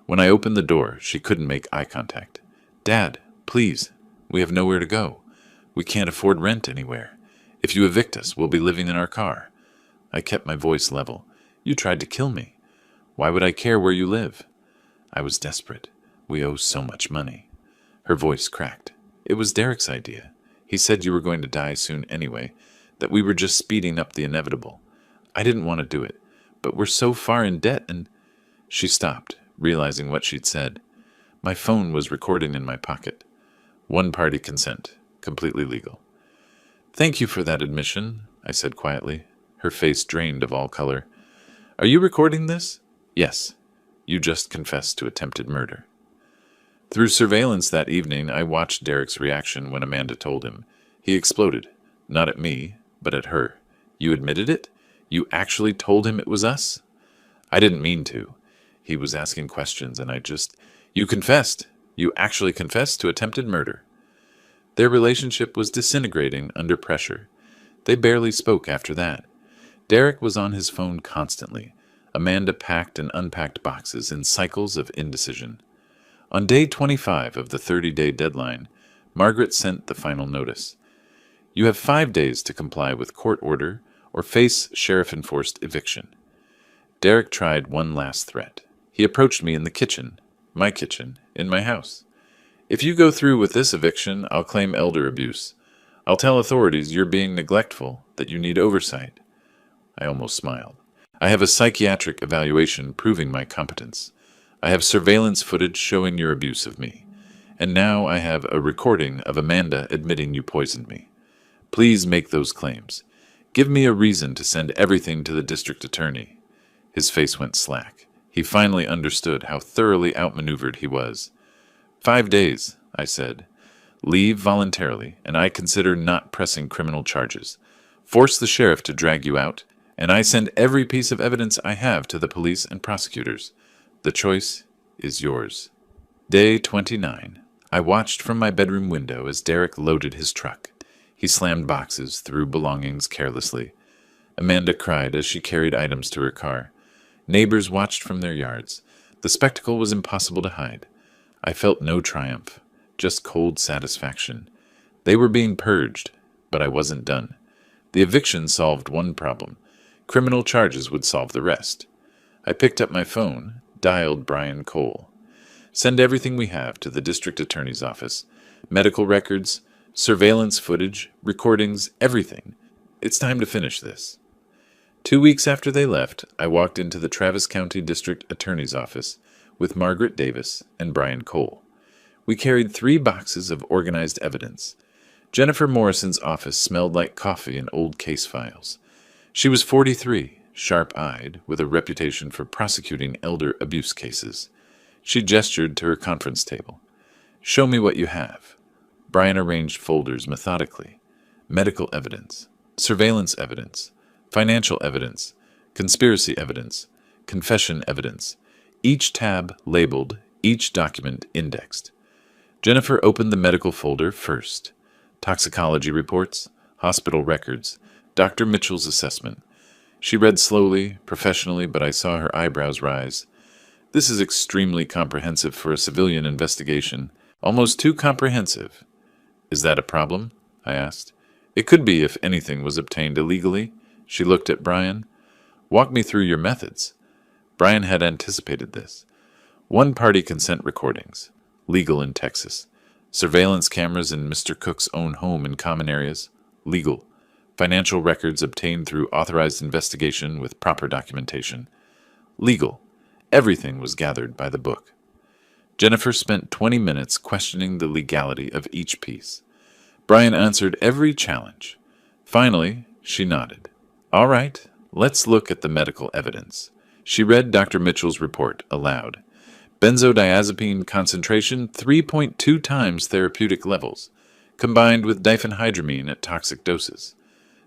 When I opened the door, she couldn't make eye contact. Dad, please, we have nowhere to go. We can't afford rent anywhere. If you evict us, we'll be living in our car. I kept my voice level. You tried to kill me. Why would I care where you live? I was desperate. We owe so much money. Her voice cracked. It was Derek's idea. He said you were going to die soon anyway, that we were just speeding up the inevitable. I didn't want to do it, but we're so far in debt and... She stopped, realizing what she'd said. My phone was recording in my pocket. One-party consent, completely legal. Thank you for that admission, I said quietly. Her face drained of all color. Are you recording this? Yes. You just confessed to attempted murder. Through surveillance that evening, I watched Derek's reaction when Amanda told him. He exploded, not at me, but at her. You admitted it? You actually told him it was us? I didn't mean to. He was asking questions, and I just... You confessed. You actually confessed to attempted murder. Their relationship was disintegrating under pressure. They barely spoke after that. Derek was on his phone constantly. Amanda packed and unpacked boxes in cycles of indecision. On day 25 of the 30-day deadline, Margaret sent the final notice. You have 5 days to comply with court order or face sheriff-enforced eviction. Derek tried one last threat. He approached me in the kitchen, my kitchen, in my house. "If you go through with this eviction, I'll claim elder abuse. I'll tell authorities you're being neglectful, that you need oversight." I almost smiled. "I have a psychiatric evaluation proving my competence. I have surveillance footage showing your abuse of me. And now I have a recording of Amanda admitting you poisoned me. Please make those claims. Give me a reason to send everything to the district attorney." His face went slack. He finally understood how thoroughly outmaneuvered he was. 5 days, I said. Leave voluntarily, and I consider not pressing criminal charges. Force the sheriff to drag you out, and I send every piece of evidence I have to the police and prosecutors. The choice is yours. Day 29. I watched from my bedroom window as Derek loaded his truck. He slammed boxes, threw belongings carelessly. Amanda cried as she carried items to her car. Neighbors watched from their yards. The spectacle was impossible to hide. I felt no triumph, just cold satisfaction. They were being purged, but I wasn't done. The eviction solved one problem. Criminal charges would solve the rest. I picked up my phone, dialed Brian Cole. "Send everything we have to the district attorney's office. Medical records, surveillance footage, recordings, everything. It's time to finish this." 2 weeks after they left, I walked into the Travis County District Attorney's office with Margaret Davis and Brian Cole. We carried 3 boxes of organized evidence. Jennifer Morrison's office smelled like coffee and old case files. She was 43, sharp-eyed, with a reputation for prosecuting elder abuse cases. She gestured to her conference table. "Show me what you have." Brian arranged folders methodically. Medical evidence, surveillance evidence, financial evidence, conspiracy evidence, confession evidence, each tab labeled, each document indexed. Jennifer opened the medical folder first. Toxicology reports, hospital records, Dr. Mitchell's assessment. She read slowly, professionally, but I saw her eyebrows rise. "This is extremely comprehensive for a civilian investigation, almost too comprehensive." "Is that a problem?" I asked. "It could be if anything was obtained illegally." She looked at Brian. "Walk me through your methods." Brian had anticipated this. One-party consent recordings, legal in Texas. Surveillance cameras in Mr. Cook's own home and common areas, legal. Financial records obtained through authorized investigation with proper documentation, legal. Everything was gathered by the book. Jennifer spent 20 minutes questioning the legality of each piece. Brian answered every challenge. Finally, she nodded. "All right, let's look at the medical evidence." She read Dr. Mitchell's report aloud. Benzodiazepine concentration 3.2 times therapeutic levels, combined with diphenhydramine at toxic doses.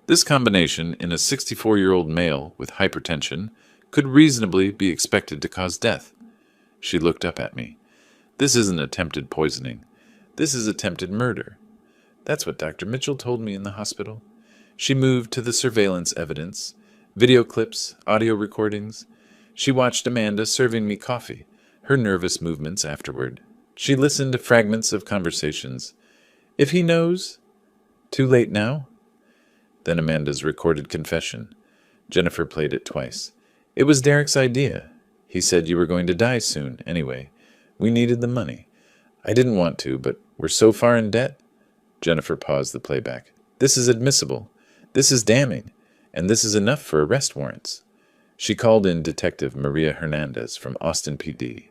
This combination in a 64-year-old male with hypertension could reasonably be expected to cause death. She looked up at me. "This isn't attempted poisoning. This is attempted murder." That's what Dr. Mitchell told me in the hospital. She moved to the surveillance evidence, video clips, audio recordings. She watched Amanda serving me coffee, her nervous movements afterward. She listened to fragments of conversations. "If he knows? Too late now?" Then Amanda's recorded confession. Jennifer played it twice. "It was Derek's idea. He said you were going to die soon, anyway. We needed the money. I didn't want to, but we're so far in debt." Jennifer paused the playback. "This is admissible. This is damning. And this is enough for arrest warrants." She called in Detective Maria Hernandez from Austin PD.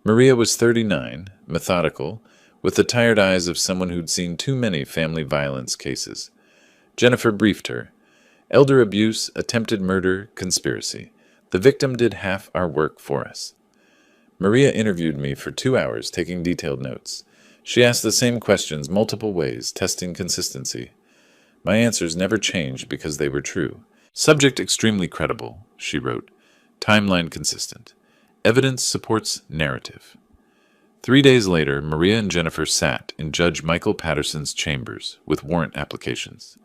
Maria was 39, methodical, with the tired eyes of someone who'd seen too many family violence cases. Jennifer briefed her. Elder abuse, attempted murder, conspiracy. The victim did half our work for us. Maria interviewed me for 2 hours, taking detailed notes. She asked the same questions multiple ways, testing consistency. My answers never changed because they were true. Subject extremely credible, she wrote. Timeline consistent. Evidence supports narrative. 3 days later, Maria and Jennifer sat in Judge Michael Patterson's chambers with warrant applications.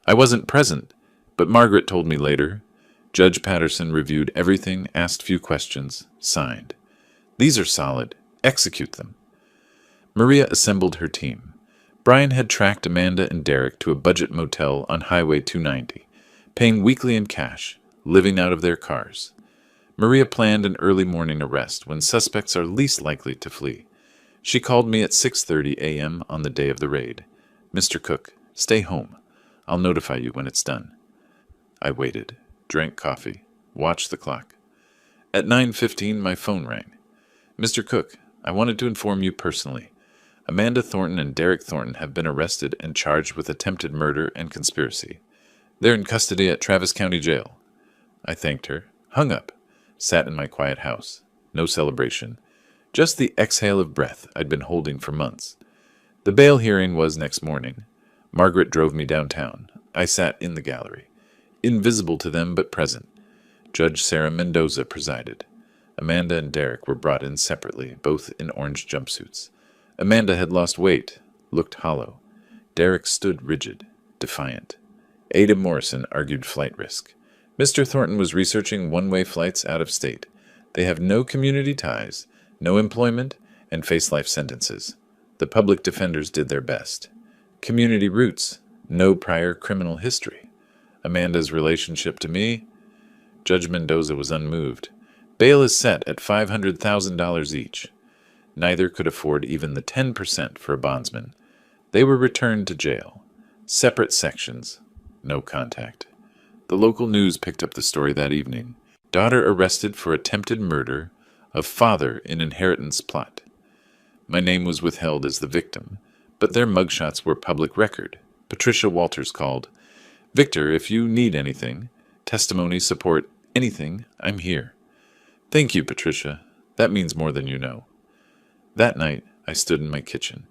I wasn't present, but Margaret told me later. Judge Patterson reviewed everything, asked few questions, signed. "These are solid. Execute them." Maria assembled her team. Brian had tracked Amanda and Derek to a budget motel on Highway 290. paying weekly in cash, living out of their cars. Maria planned an early morning arrest when suspects are least likely to flee. She called me at 6:30 a.m. on the day of the raid. "Mr. Cook, stay home. I'll notify you when it's done." I waited, drank coffee, watched the clock. At 9:15, my phone rang. "Mr. Cook, I wanted to inform you personally. Amanda Thornton and Derek Thornton have been arrested and charged with attempted murder and conspiracy. They're in custody at Travis County Jail." I thanked her, hung up, sat in my quiet house. No celebration. Just the exhale of breath I'd been holding for months. The bail hearing was next morning. Margaret drove me downtown. I sat in the gallery, invisible to them but present. Judge Sarah Mendoza presided. Amanda and Derek were brought in separately, both in orange jumpsuits. Amanda had lost weight, looked hollow. Derek stood rigid, defiant. Ada Morrison argued flight risk. Mr. Thornton was researching one-way flights out of state. They have no community ties, no employment, and face life sentences. The public defenders did their best. Community roots, no prior criminal history. Amanda's relationship to me? Judge Mendoza was unmoved. Bail is set at $500,000 each. Neither could afford even the 10% for a bondsman. They were returned to jail. Separate sections. No contact. The local news picked up the story that evening. Daughter arrested for attempted murder of father in inheritance plot. My name was withheld as the victim, but their mugshots were public record. Patricia Walters called. "Victor, if you need anything, testimony, support, anything, I'm here." "Thank you, Patricia. That means more than you know." That night, I stood in my kitchen,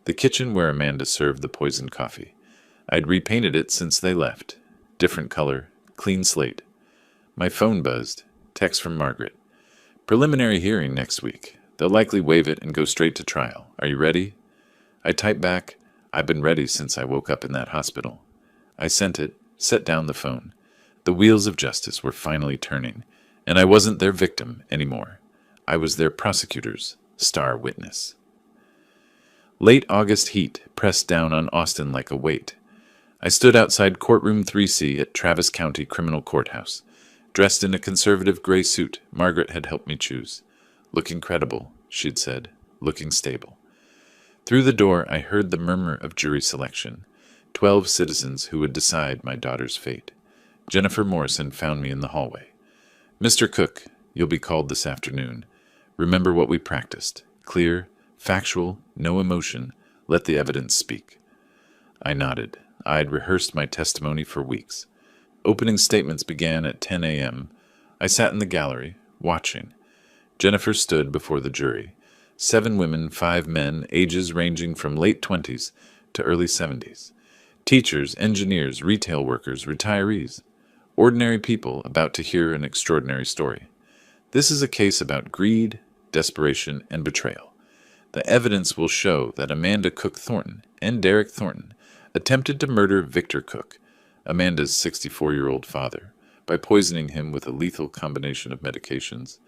the kitchen where Amanda served the poisoned coffee. I'd repainted it since they left. Different color, clean slate. My phone buzzed. Text from Margaret. "Preliminary hearing next week. They'll likely waive it and go straight to trial. Are you ready?" I typed back, "I've been ready since I woke up in that hospital." I sent it, set down the phone. The wheels of justice were finally turning, and I wasn't their victim anymore. I was their prosecutor's star witness. Late August heat pressed down on Austin like a weight. I stood outside courtroom 3C at Travis County Criminal Courthouse, dressed in a conservative gray suit Margaret had helped me choose. "Looking credible," she'd said, "looking stable." Through the door, I heard the murmur of jury selection. 12 citizens who would decide my daughter's fate. Jennifer Morrison found me in the hallway. "Mr. Cook, you'll be called this afternoon. Remember what we practiced. Clear, factual, no emotion. Let the evidence speak." I nodded. I'd rehearsed my testimony for weeks. Opening statements began at 10 a.m. I sat in the gallery, watching. Jennifer stood before the jury. 7 women, 5 men, ages ranging from late 20s to early 70s. Teachers, engineers, retail workers, retirees. Ordinary people about to hear an extraordinary story. This is a case about greed, desperation, and betrayal. The evidence will show that Amanda Cook Thornton and Derek Thornton attempted to murder Victor Cook, Amanda's 64-year-old father, by poisoning him with a lethal combination of medications.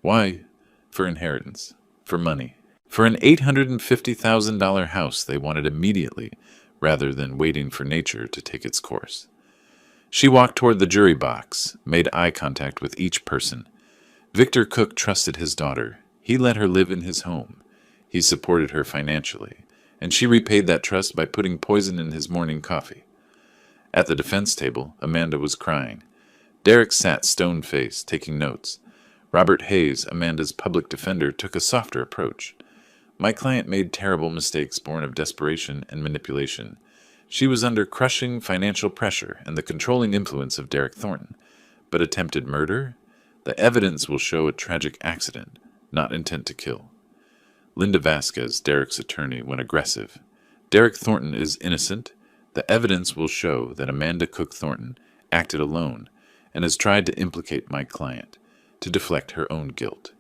Why? For inheritance. For money. For an $850,000 house they wanted immediately, rather than waiting for nature to take its course. She walked toward the jury box, made eye contact with each person. Victor Cook trusted his daughter. He let her live in his home. He supported her financially, and she repaid that trust by putting poison in his morning coffee. At the defense table, Amanda was crying. Derek sat stone-faced, taking notes. Robert Hayes, Amanda's public defender, took a softer approach. My client made terrible mistakes born of desperation and manipulation. She was under crushing financial pressure and the controlling influence of Derek Thornton. But attempted murder? The evidence will show a tragic accident, not intent to kill. Linda Vasquez, Derek's attorney, went aggressive. Derek Thornton is innocent. The evidence will show that Amanda Cook Thornton acted alone and has tried to implicate my client, to deflect her own guilt.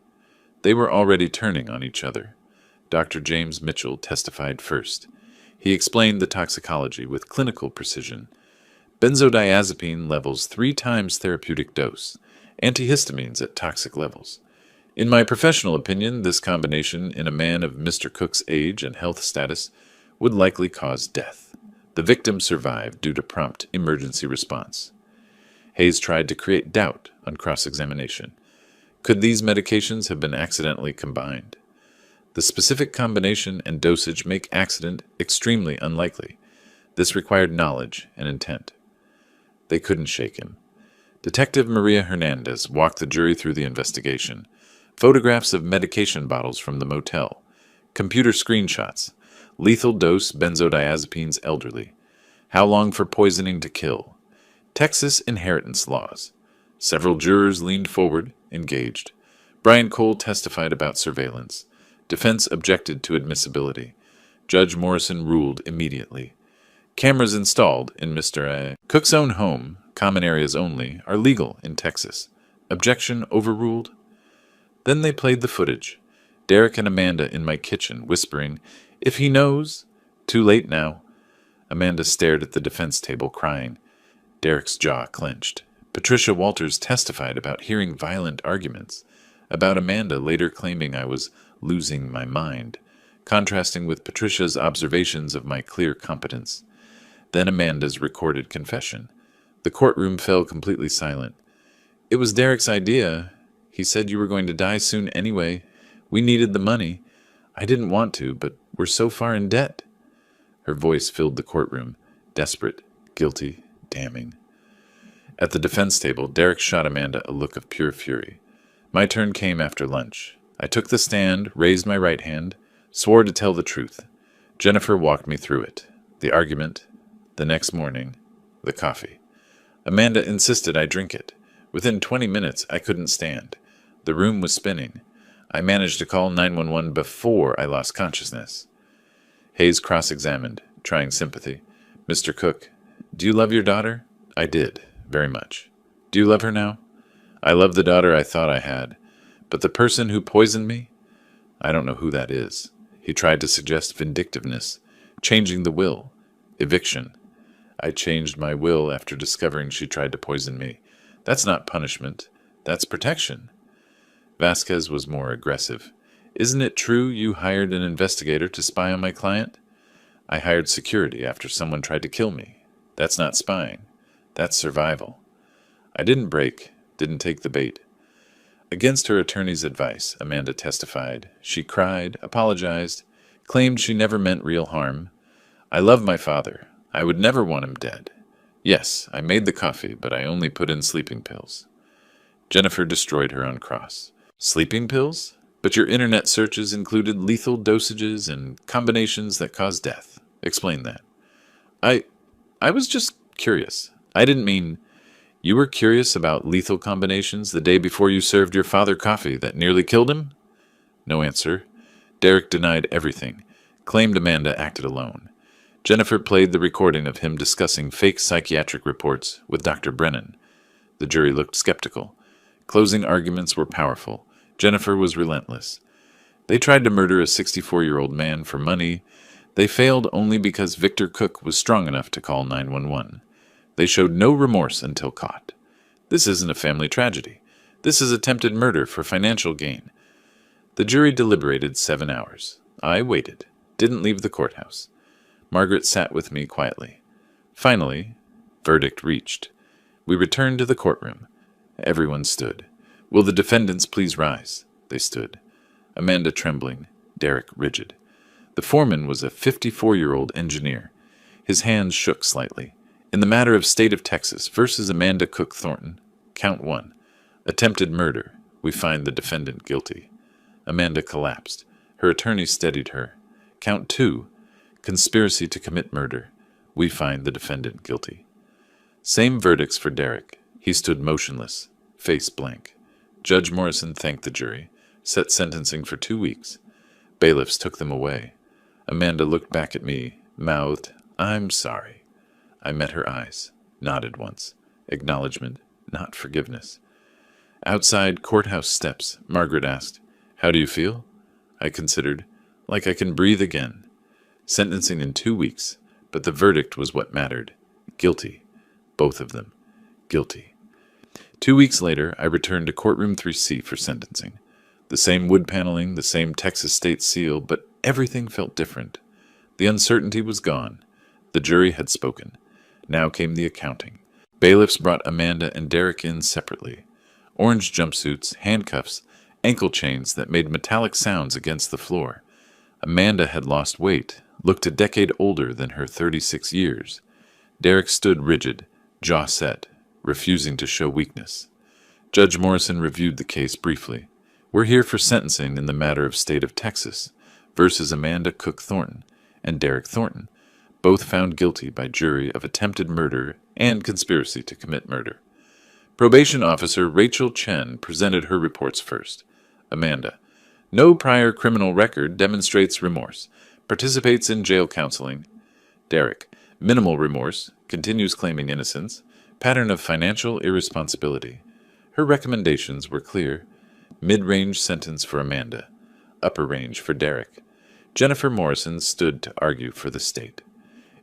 They were already turning on each other. Dr. James Mitchell testified first. He explained the toxicology with clinical precision. Benzodiazepine levels 3 times therapeutic dose, antihistamines at toxic levels. In my professional opinion, this combination in a man of Mr. Cook's age and health status would likely cause death. The victim survived due to prompt emergency response. Hayes tried to create doubt on cross-examination. Could these medications have been accidentally combined? The specific combination and dosage make accident extremely unlikely. This required knowledge and intent. They couldn't shake him. Detective Maria Hernandez walked the jury through the investigation. Photographs of medication bottles from the motel. Computer screenshots. Lethal dose benzodiazepines elderly. How long for poisoning to kill? Texas inheritance laws. Several jurors leaned forward, engaged. Brian Cole testified about surveillance. Defense objected to admissibility. Judge Morrison ruled immediately. Cameras installed in Mr. Cook's own home, common areas only, are legal in Texas. Objection overruled. Then they played the footage. Derek and Amanda in my kitchen, whispering, "If he knows." Too late now. Amanda stared at the defense table, crying. Derek's jaw clenched. Patricia Walters testified about hearing violent arguments, about Amanda later claiming I was losing my mind, contrasting with Patricia's observations of my clear competence. Then Amanda's recorded confession. The courtroom fell completely silent. "It was Derek's idea. He said you were going to die soon anyway. We needed the money. I didn't want to, but we're so far in debt." Her voice filled the courtroom, desperate, guilty, damning. At the defense table, Derek shot Amanda a look of pure fury. My turn came after lunch. I took the stand, raised my right hand, swore to tell the truth. Jennifer walked me through it. The argument, the next morning, the coffee. Amanda insisted I drink it. Within 20 minutes, I couldn't stand. The room was spinning. I managed to call 911 before I lost consciousness. Hayes cross-examined, trying sympathy. "Mr. Cook, do you love your daughter?" "I did, very much." "Do you love her now?" "I love the daughter I thought I had. But the person who poisoned me? I don't know who that is." He tried to suggest vindictiveness, changing the will, eviction. I changed my will after discovering she tried to poison me. That's not punishment. That's protection. Vasquez was more aggressive. "Isn't it true you hired an investigator to spy on my client?" "I hired security after someone tried to kill me. That's not spying. That's survival." I didn't break, didn't take the bait. Against her attorney's advice, Amanda testified. She cried, apologized, claimed she never meant real harm. "I love my father. I would never want him dead. Yes, I made the coffee, but I only put in sleeping pills." Jennifer destroyed her on cross. "Sleeping pills? But your internet searches included lethal dosages and combinations that cause death. Explain that." I was just curious. I didn't mean... You were curious about lethal combinations the day before you served your father coffee that nearly killed him? No answer. Derek denied everything, claimed Amanda acted alone. Jennifer played the recording of him discussing fake psychiatric reports with Dr. Brennan. The jury looked skeptical. Closing arguments were powerful. Jennifer was relentless. They tried to murder a 64-year-old man for money. They failed only because Victor Cook was strong enough to call 911. They showed no remorse until caught. This isn't a family tragedy. This is attempted murder for financial gain. The jury deliberated 7 hours. I waited, didn't leave the courthouse. Margaret sat with me quietly. Finally, verdict reached. We returned to the courtroom. Everyone stood. "Will the defendants please rise?" They stood. Amanda trembling, Derek rigid. The foreman was a 54-year-old engineer. His hands shook slightly. In the matter of State of Texas versus Amanda Cook Thornton, count 1, attempted murder, we find the defendant guilty. Amanda collapsed. Her attorney steadied her. Count 2, conspiracy to commit murder, we find the defendant guilty. Same verdicts for Derek. He stood motionless, face blank. Judge Morrison thanked the jury, set sentencing for 2 weeks. Bailiffs took them away. Amanda looked back at me, mouthed, "I'm sorry." I met her eyes, nodded once. Acknowledgement, not forgiveness. Outside courthouse steps, Margaret asked, "How do you feel?" I considered, "Like I can breathe again." Sentencing in 2 weeks, but the verdict was what mattered. Guilty. Both of them. Guilty. 2 weeks later, I returned to courtroom 3C for sentencing. The same wood paneling, the same Texas state seal, but everything felt different. The uncertainty was gone. The jury had spoken. Now came the accounting. Bailiffs brought Amanda and Derek in separately. Orange jumpsuits, handcuffs, ankle chains that made metallic sounds against the floor. Amanda had lost weight, looked a decade older than her 36 years. Derek stood rigid, jaw set, refusing to show weakness. Judge Morrison reviewed the case briefly. We're here for sentencing in the matter of State of Texas versus Amanda Cook Thornton and Derek Thornton, both found guilty by jury of attempted murder and conspiracy to commit murder. Probation officer Rachel Chen presented her reports first. Amanda: no prior criminal record demonstrates remorse. Participates in jail counseling. Derek: minimal remorse. Continues claiming innocence. Pattern of financial irresponsibility. Her recommendations were clear. Mid-range sentence for Amanda. Upper range for Derek. Jennifer Morrison stood to argue for the state.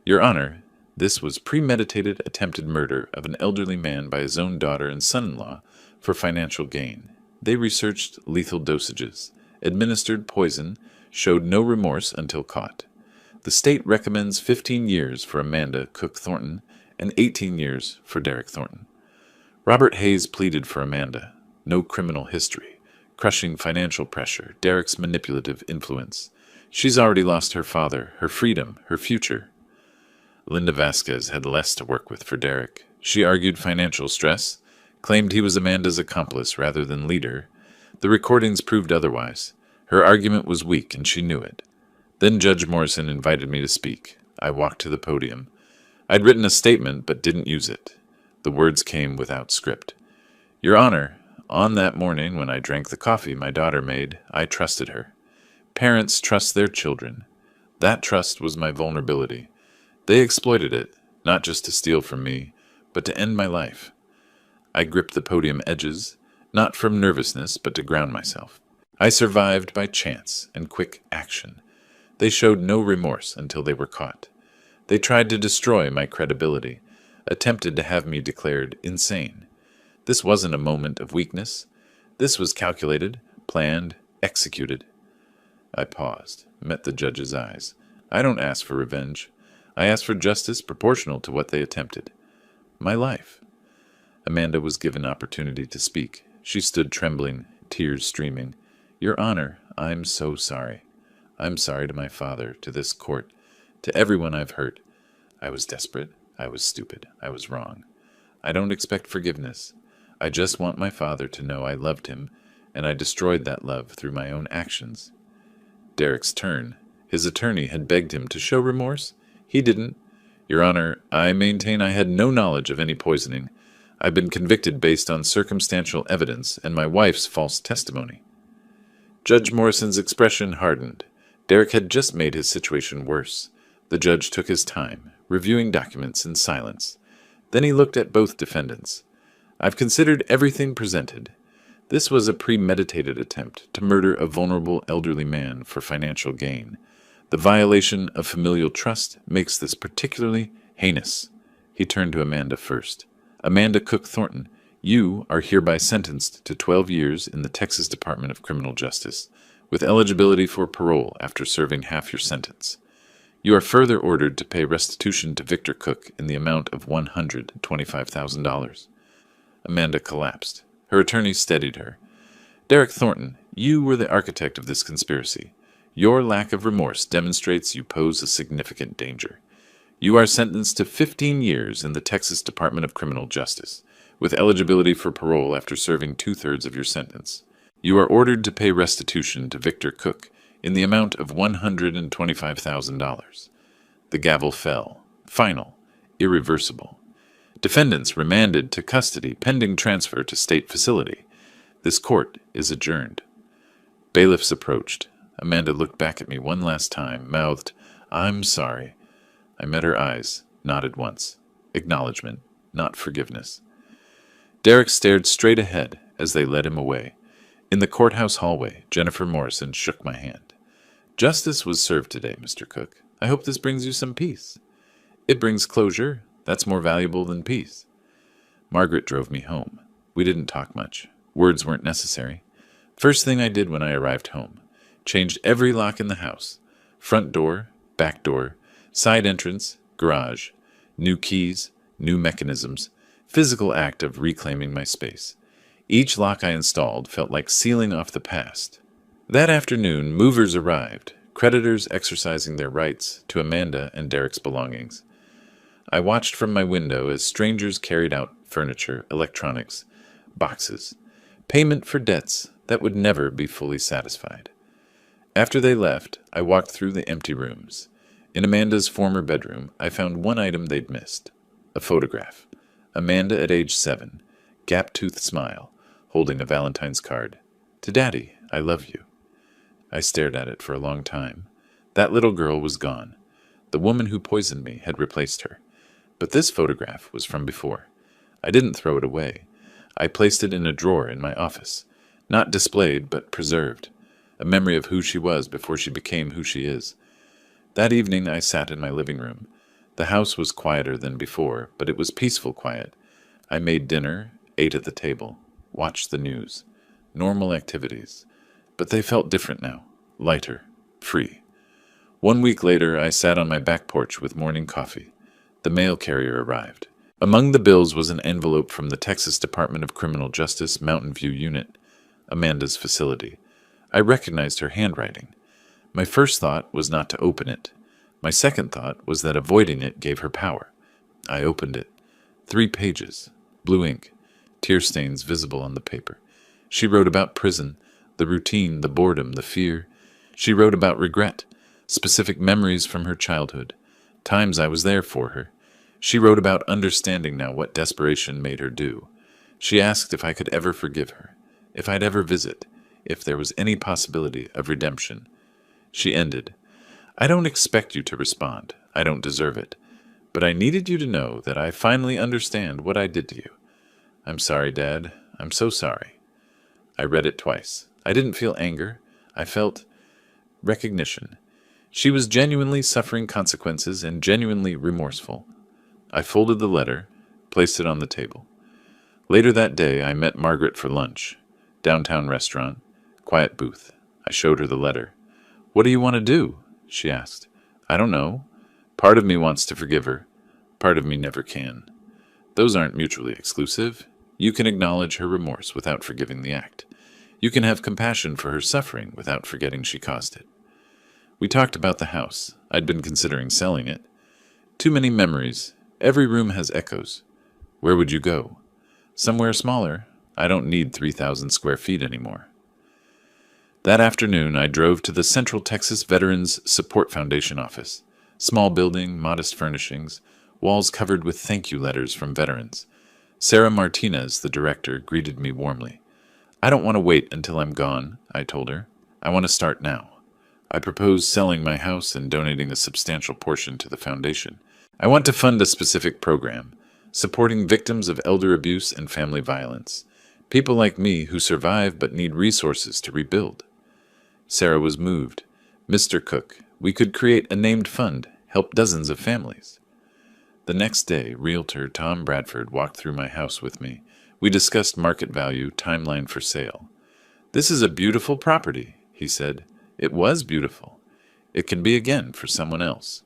Your Honor, this was premeditated attempted murder of an elderly man by his own daughter and son-in-law for financial gain. They researched lethal dosages, administered poison, showed no remorse until caught. The state recommends 15 years for Amanda Cook Thornton and 18 years for Derek Thornton. Robert Hayes pleaded for Amanda. No criminal history. Crushing financial pressure. Derek's manipulative influence. She's already lost her father, her freedom, her future. Linda Vasquez had less to work with for Derek. She argued financial stress, claimed he was Amanda's accomplice rather than leader. The recordings proved otherwise. Her argument was weak, and she knew it. Then Judge Morrison invited me to speak. I walked to the podium. I'd written a statement, but didn't use it. The words came without script. Your Honor, on that morning when I drank the coffee my daughter made, I trusted her. Parents trust their children. That trust was my vulnerability. They exploited it, not just to steal from me, but to end my life. I gripped the podium edges, not from nervousness, but to ground myself. I survived by chance and quick action. They showed no remorse until they were caught. They tried to destroy my credibility, attempted to have me declared insane. This wasn't a moment of weakness. This was calculated, planned, executed. I paused, met the judge's eyes. I don't ask for revenge. I ask for justice proportional to what they attempted. My life. Amanda was given opportunity to speak. She stood trembling, tears streaming. Your Honor, I'm so sorry. I'm sorry to my father, to this court, to everyone I've hurt. I was desperate. I was stupid. I was wrong. I don't expect forgiveness. I just want my father to know I loved him, and I destroyed that love through my own actions. Derek's turn. His attorney had begged him to show remorse. He didn't. Your Honor, I maintain I had no knowledge of any poisoning. I've been convicted based on circumstantial evidence and my wife's false testimony. Judge Morrison's expression hardened. Derek had just made his situation worse. The judge took his time, reviewing documents in silence. Then he looked at both defendants. I've considered everything presented. This was a premeditated attempt to murder a vulnerable elderly man for financial gain. The violation of familial trust makes this particularly heinous. He turned to Amanda first. Amanda Cook Thornton, you are hereby sentenced to 12 years in the Texas Department of Criminal Justice, with eligibility for parole after serving half your sentence. You are further ordered to pay restitution to Victor Cook in the amount of $125,000. Amanda collapsed. Her attorney steadied her. Derek Thornton, you were the architect of this conspiracy. Your lack of remorse demonstrates you pose a significant danger. You are sentenced to 15 years in the Texas Department of Criminal Justice, with eligibility for parole after serving 2/3 of your sentence. You are ordered to pay restitution to Victor Cook in the amount of $125,000. The gavel fell. Final. Irreversible. Defendants remanded to custody pending transfer to state facility. This court is adjourned. Bailiffs approached. Amanda looked back at me one last time, mouthed, I'm sorry. I met her eyes, nodded once. Acknowledgement, not forgiveness. Derek stared straight ahead as they led him away. In the courthouse hallway, Jennifer Morrison shook my hand. Justice was served today, Mr. Cook. I hope this brings you some peace. It brings closure. That's more valuable than peace. Margaret drove me home. We didn't talk much. Words weren't necessary. First thing I did when I arrived home. Changed every lock in the house. Front door, back door, side entrance, garage. New keys, new mechanisms. physical act of reclaiming my space. Each lock I installed felt like sealing off the past. That afternoon, movers arrived, creditors exercising their rights to Amanda and Derek's belongings. I watched from my window as strangers carried out furniture, electronics, boxes, payment for debts that would never be fully satisfied. After they left, I walked through the empty rooms. In Amanda's former bedroom, I found one item they'd missed: a photograph. Amanda at age 7, gap-toothed smile, holding a Valentine's card. "To Daddy, I love you." I stared at it for a long time. That little girl was gone. The woman who poisoned me had replaced her. But this photograph was from before. I didn't throw it away. I placed it in a drawer in my office. Not displayed, but preserved. A memory of who she was before she became who she is. That evening I sat in my living room. The house was quieter than before, but it was peaceful quiet. I made dinner, ate at the table, watched the news. Normal activities. But they felt different now. Lighter. Free. 1 week later, I sat on my back porch with morning coffee. The mail carrier arrived. Among the bills was an envelope from the Texas Department of Criminal Justice Mountain View Unit, Amanda's facility. I recognized her handwriting. My first thought was not to open it. My second thought was that avoiding it gave her power. I opened it. 3 pages. Blue ink. Tear stains visible on the paper. She wrote about prison, the routine, the boredom, the fear. She wrote about regret, specific memories from her childhood, times I was there for her. She wrote about understanding now what desperation made her do. She asked if I could ever forgive her, if I'd ever visit, if there was any possibility of redemption. She ended, "I don't expect you to respond. I don't deserve it. But I needed you to know that I finally understand what I did to you. I'm sorry, Dad. I'm so sorry." I read it twice. I didn't feel anger. I felt recognition. She was genuinely suffering consequences and genuinely remorseful. I folded the letter, placed it on the table. Later that day, I met Margaret for lunch. Downtown restaurant, quiet booth. I showed her the letter. "What do you want to do?" she asked. "I don't know. Part of me wants to forgive her. Part of me never can. Those aren't mutually exclusive. You can acknowledge her remorse without forgiving the act. You can have compassion for her suffering without forgetting she caused it." We talked about the house. I'd been considering selling it. Too many memories. Every room has echoes. Where would you go? Somewhere smaller. I don't need 3,000 square feet anymore. That afternoon, I drove to the Central Texas Veterans Support Foundation office. Small building, modest furnishings, walls covered with thank you letters from veterans. Sarah Martinez, the director, greeted me warmly. "I don't want to wait until I'm gone," I told her. "I want to start now." I propose selling my house and donating a substantial portion to the foundation. I want to fund a specific program, supporting victims of elder abuse and family violence, people like me who survive but need resources to rebuild. Sarah was moved. "Mr. Cook, we could create a named fund, help dozens of families." The next day, realtor Tom Bradford walked through my house with me. We discussed market value, timeline for sale. "This is a beautiful property," he said. "It was beautiful. It can be again for someone else."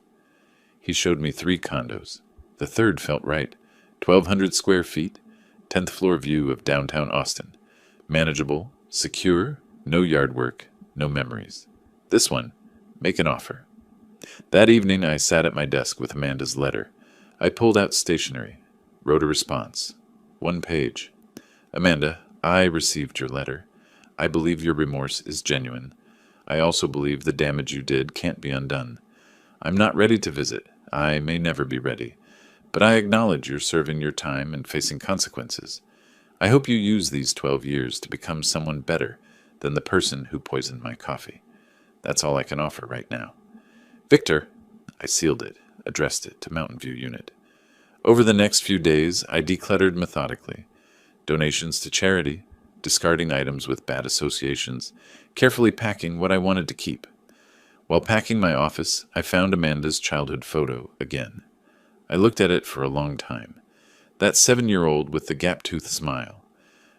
He showed me 3 condos. The third felt right. 1,200 square feet, 10th floor view of downtown Austin. Manageable, secure, no yard work, no memories. This one, make an offer. That evening I sat at my desk with Amanda's letter. I pulled out stationery, wrote a response. 1 page. "Amanda, I received your letter. I believe your remorse is genuine. I also believe the damage you did can't be undone. I'm not ready to visit. I may never be ready. But I acknowledge you're serving your time and facing consequences. I hope you use these 12 years to become someone better than the person who poisoned my coffee. That's all I can offer right now. Victor." I sealed it, addressed it to Mountain View Unit. Over the next few days, I decluttered methodically. Donations to charity, discarding items with bad associations, carefully packing what I wanted to keep. While packing my office, I found Amanda's childhood photo again. I looked at it for a long time. That 7-year-old with the gap-toothed smile.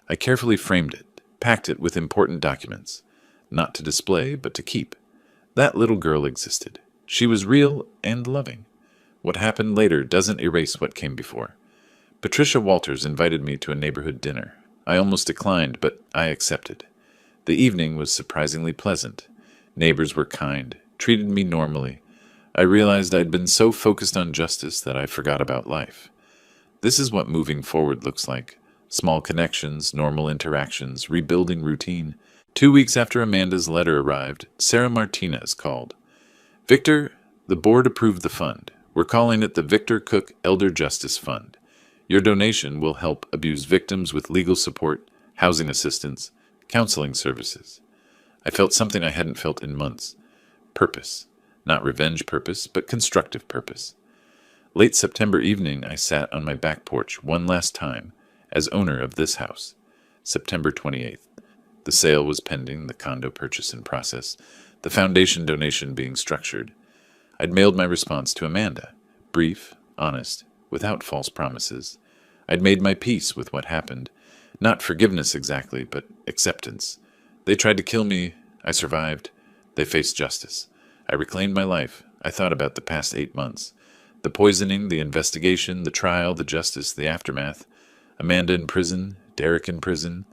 I carefully framed it, packed it with important documents. Not to display, but to keep. That little girl existed. She was real and loving. What happened later doesn't erase what came before. Patricia Walters invited me to a neighborhood dinner. I almost declined, but I accepted. The evening was surprisingly pleasant. Neighbors were kind, treated me normally. I realized I'd been so focused on justice that I forgot about life. This is what moving forward looks like. Small connections, normal interactions, rebuilding routine. 2 weeks after Amanda's letter arrived, Sarah Martinez called. Victor, the board approved the fund. We're calling it the Victor Cook Elder Justice Fund. Your donation will help abused victims with legal support, housing assistance, counseling services. I felt something I hadn't felt in months. Purpose. Not revenge purpose, but constructive purpose. Late September evening, I sat on my back porch one last time as owner of this house. September 28th. The sale was pending, the condo purchase in process, the foundation donation being structured. I'd mailed my response to Amanda. Brief, honest, without false promises. I'd made my peace with what happened. Not forgiveness exactly, but acceptance. They tried to kill me. I survived. They faced justice. I reclaimed my life. I thought about the past 8 months. The poisoning, the investigation, the trial, the justice, the aftermath. Amanda in prison, Derek in prison.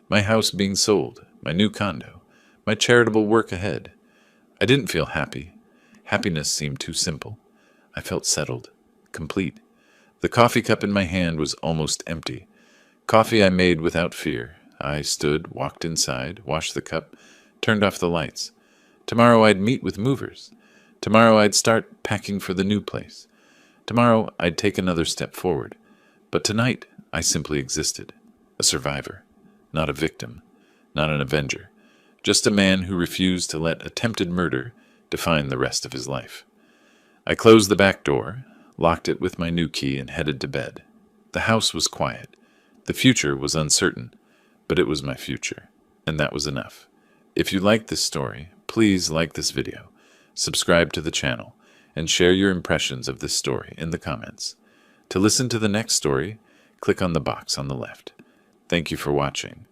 My house being sold, my new condo, my charitable work ahead. I didn't feel happy. Happiness seemed too simple. I felt settled, complete. The coffee cup in my hand was almost empty. Coffee I made without fear. I stood, walked inside, washed the cup, turned off the lights. Tomorrow I'd meet with movers. Tomorrow I'd start packing for the new place. Tomorrow I'd take another step forward. But tonight I simply existed, a survivor. Not a victim, not an avenger, just a man who refused to let attempted murder define the rest of his life. I closed the back door, locked it with my new key, and headed to bed. The house was quiet. The future was uncertain, but it was my future, and that was enough. If you like this story, please like this video, subscribe to the channel, and share your impressions of this story in the comments. To listen to the next story, click on the box on the left. Thank you for watching.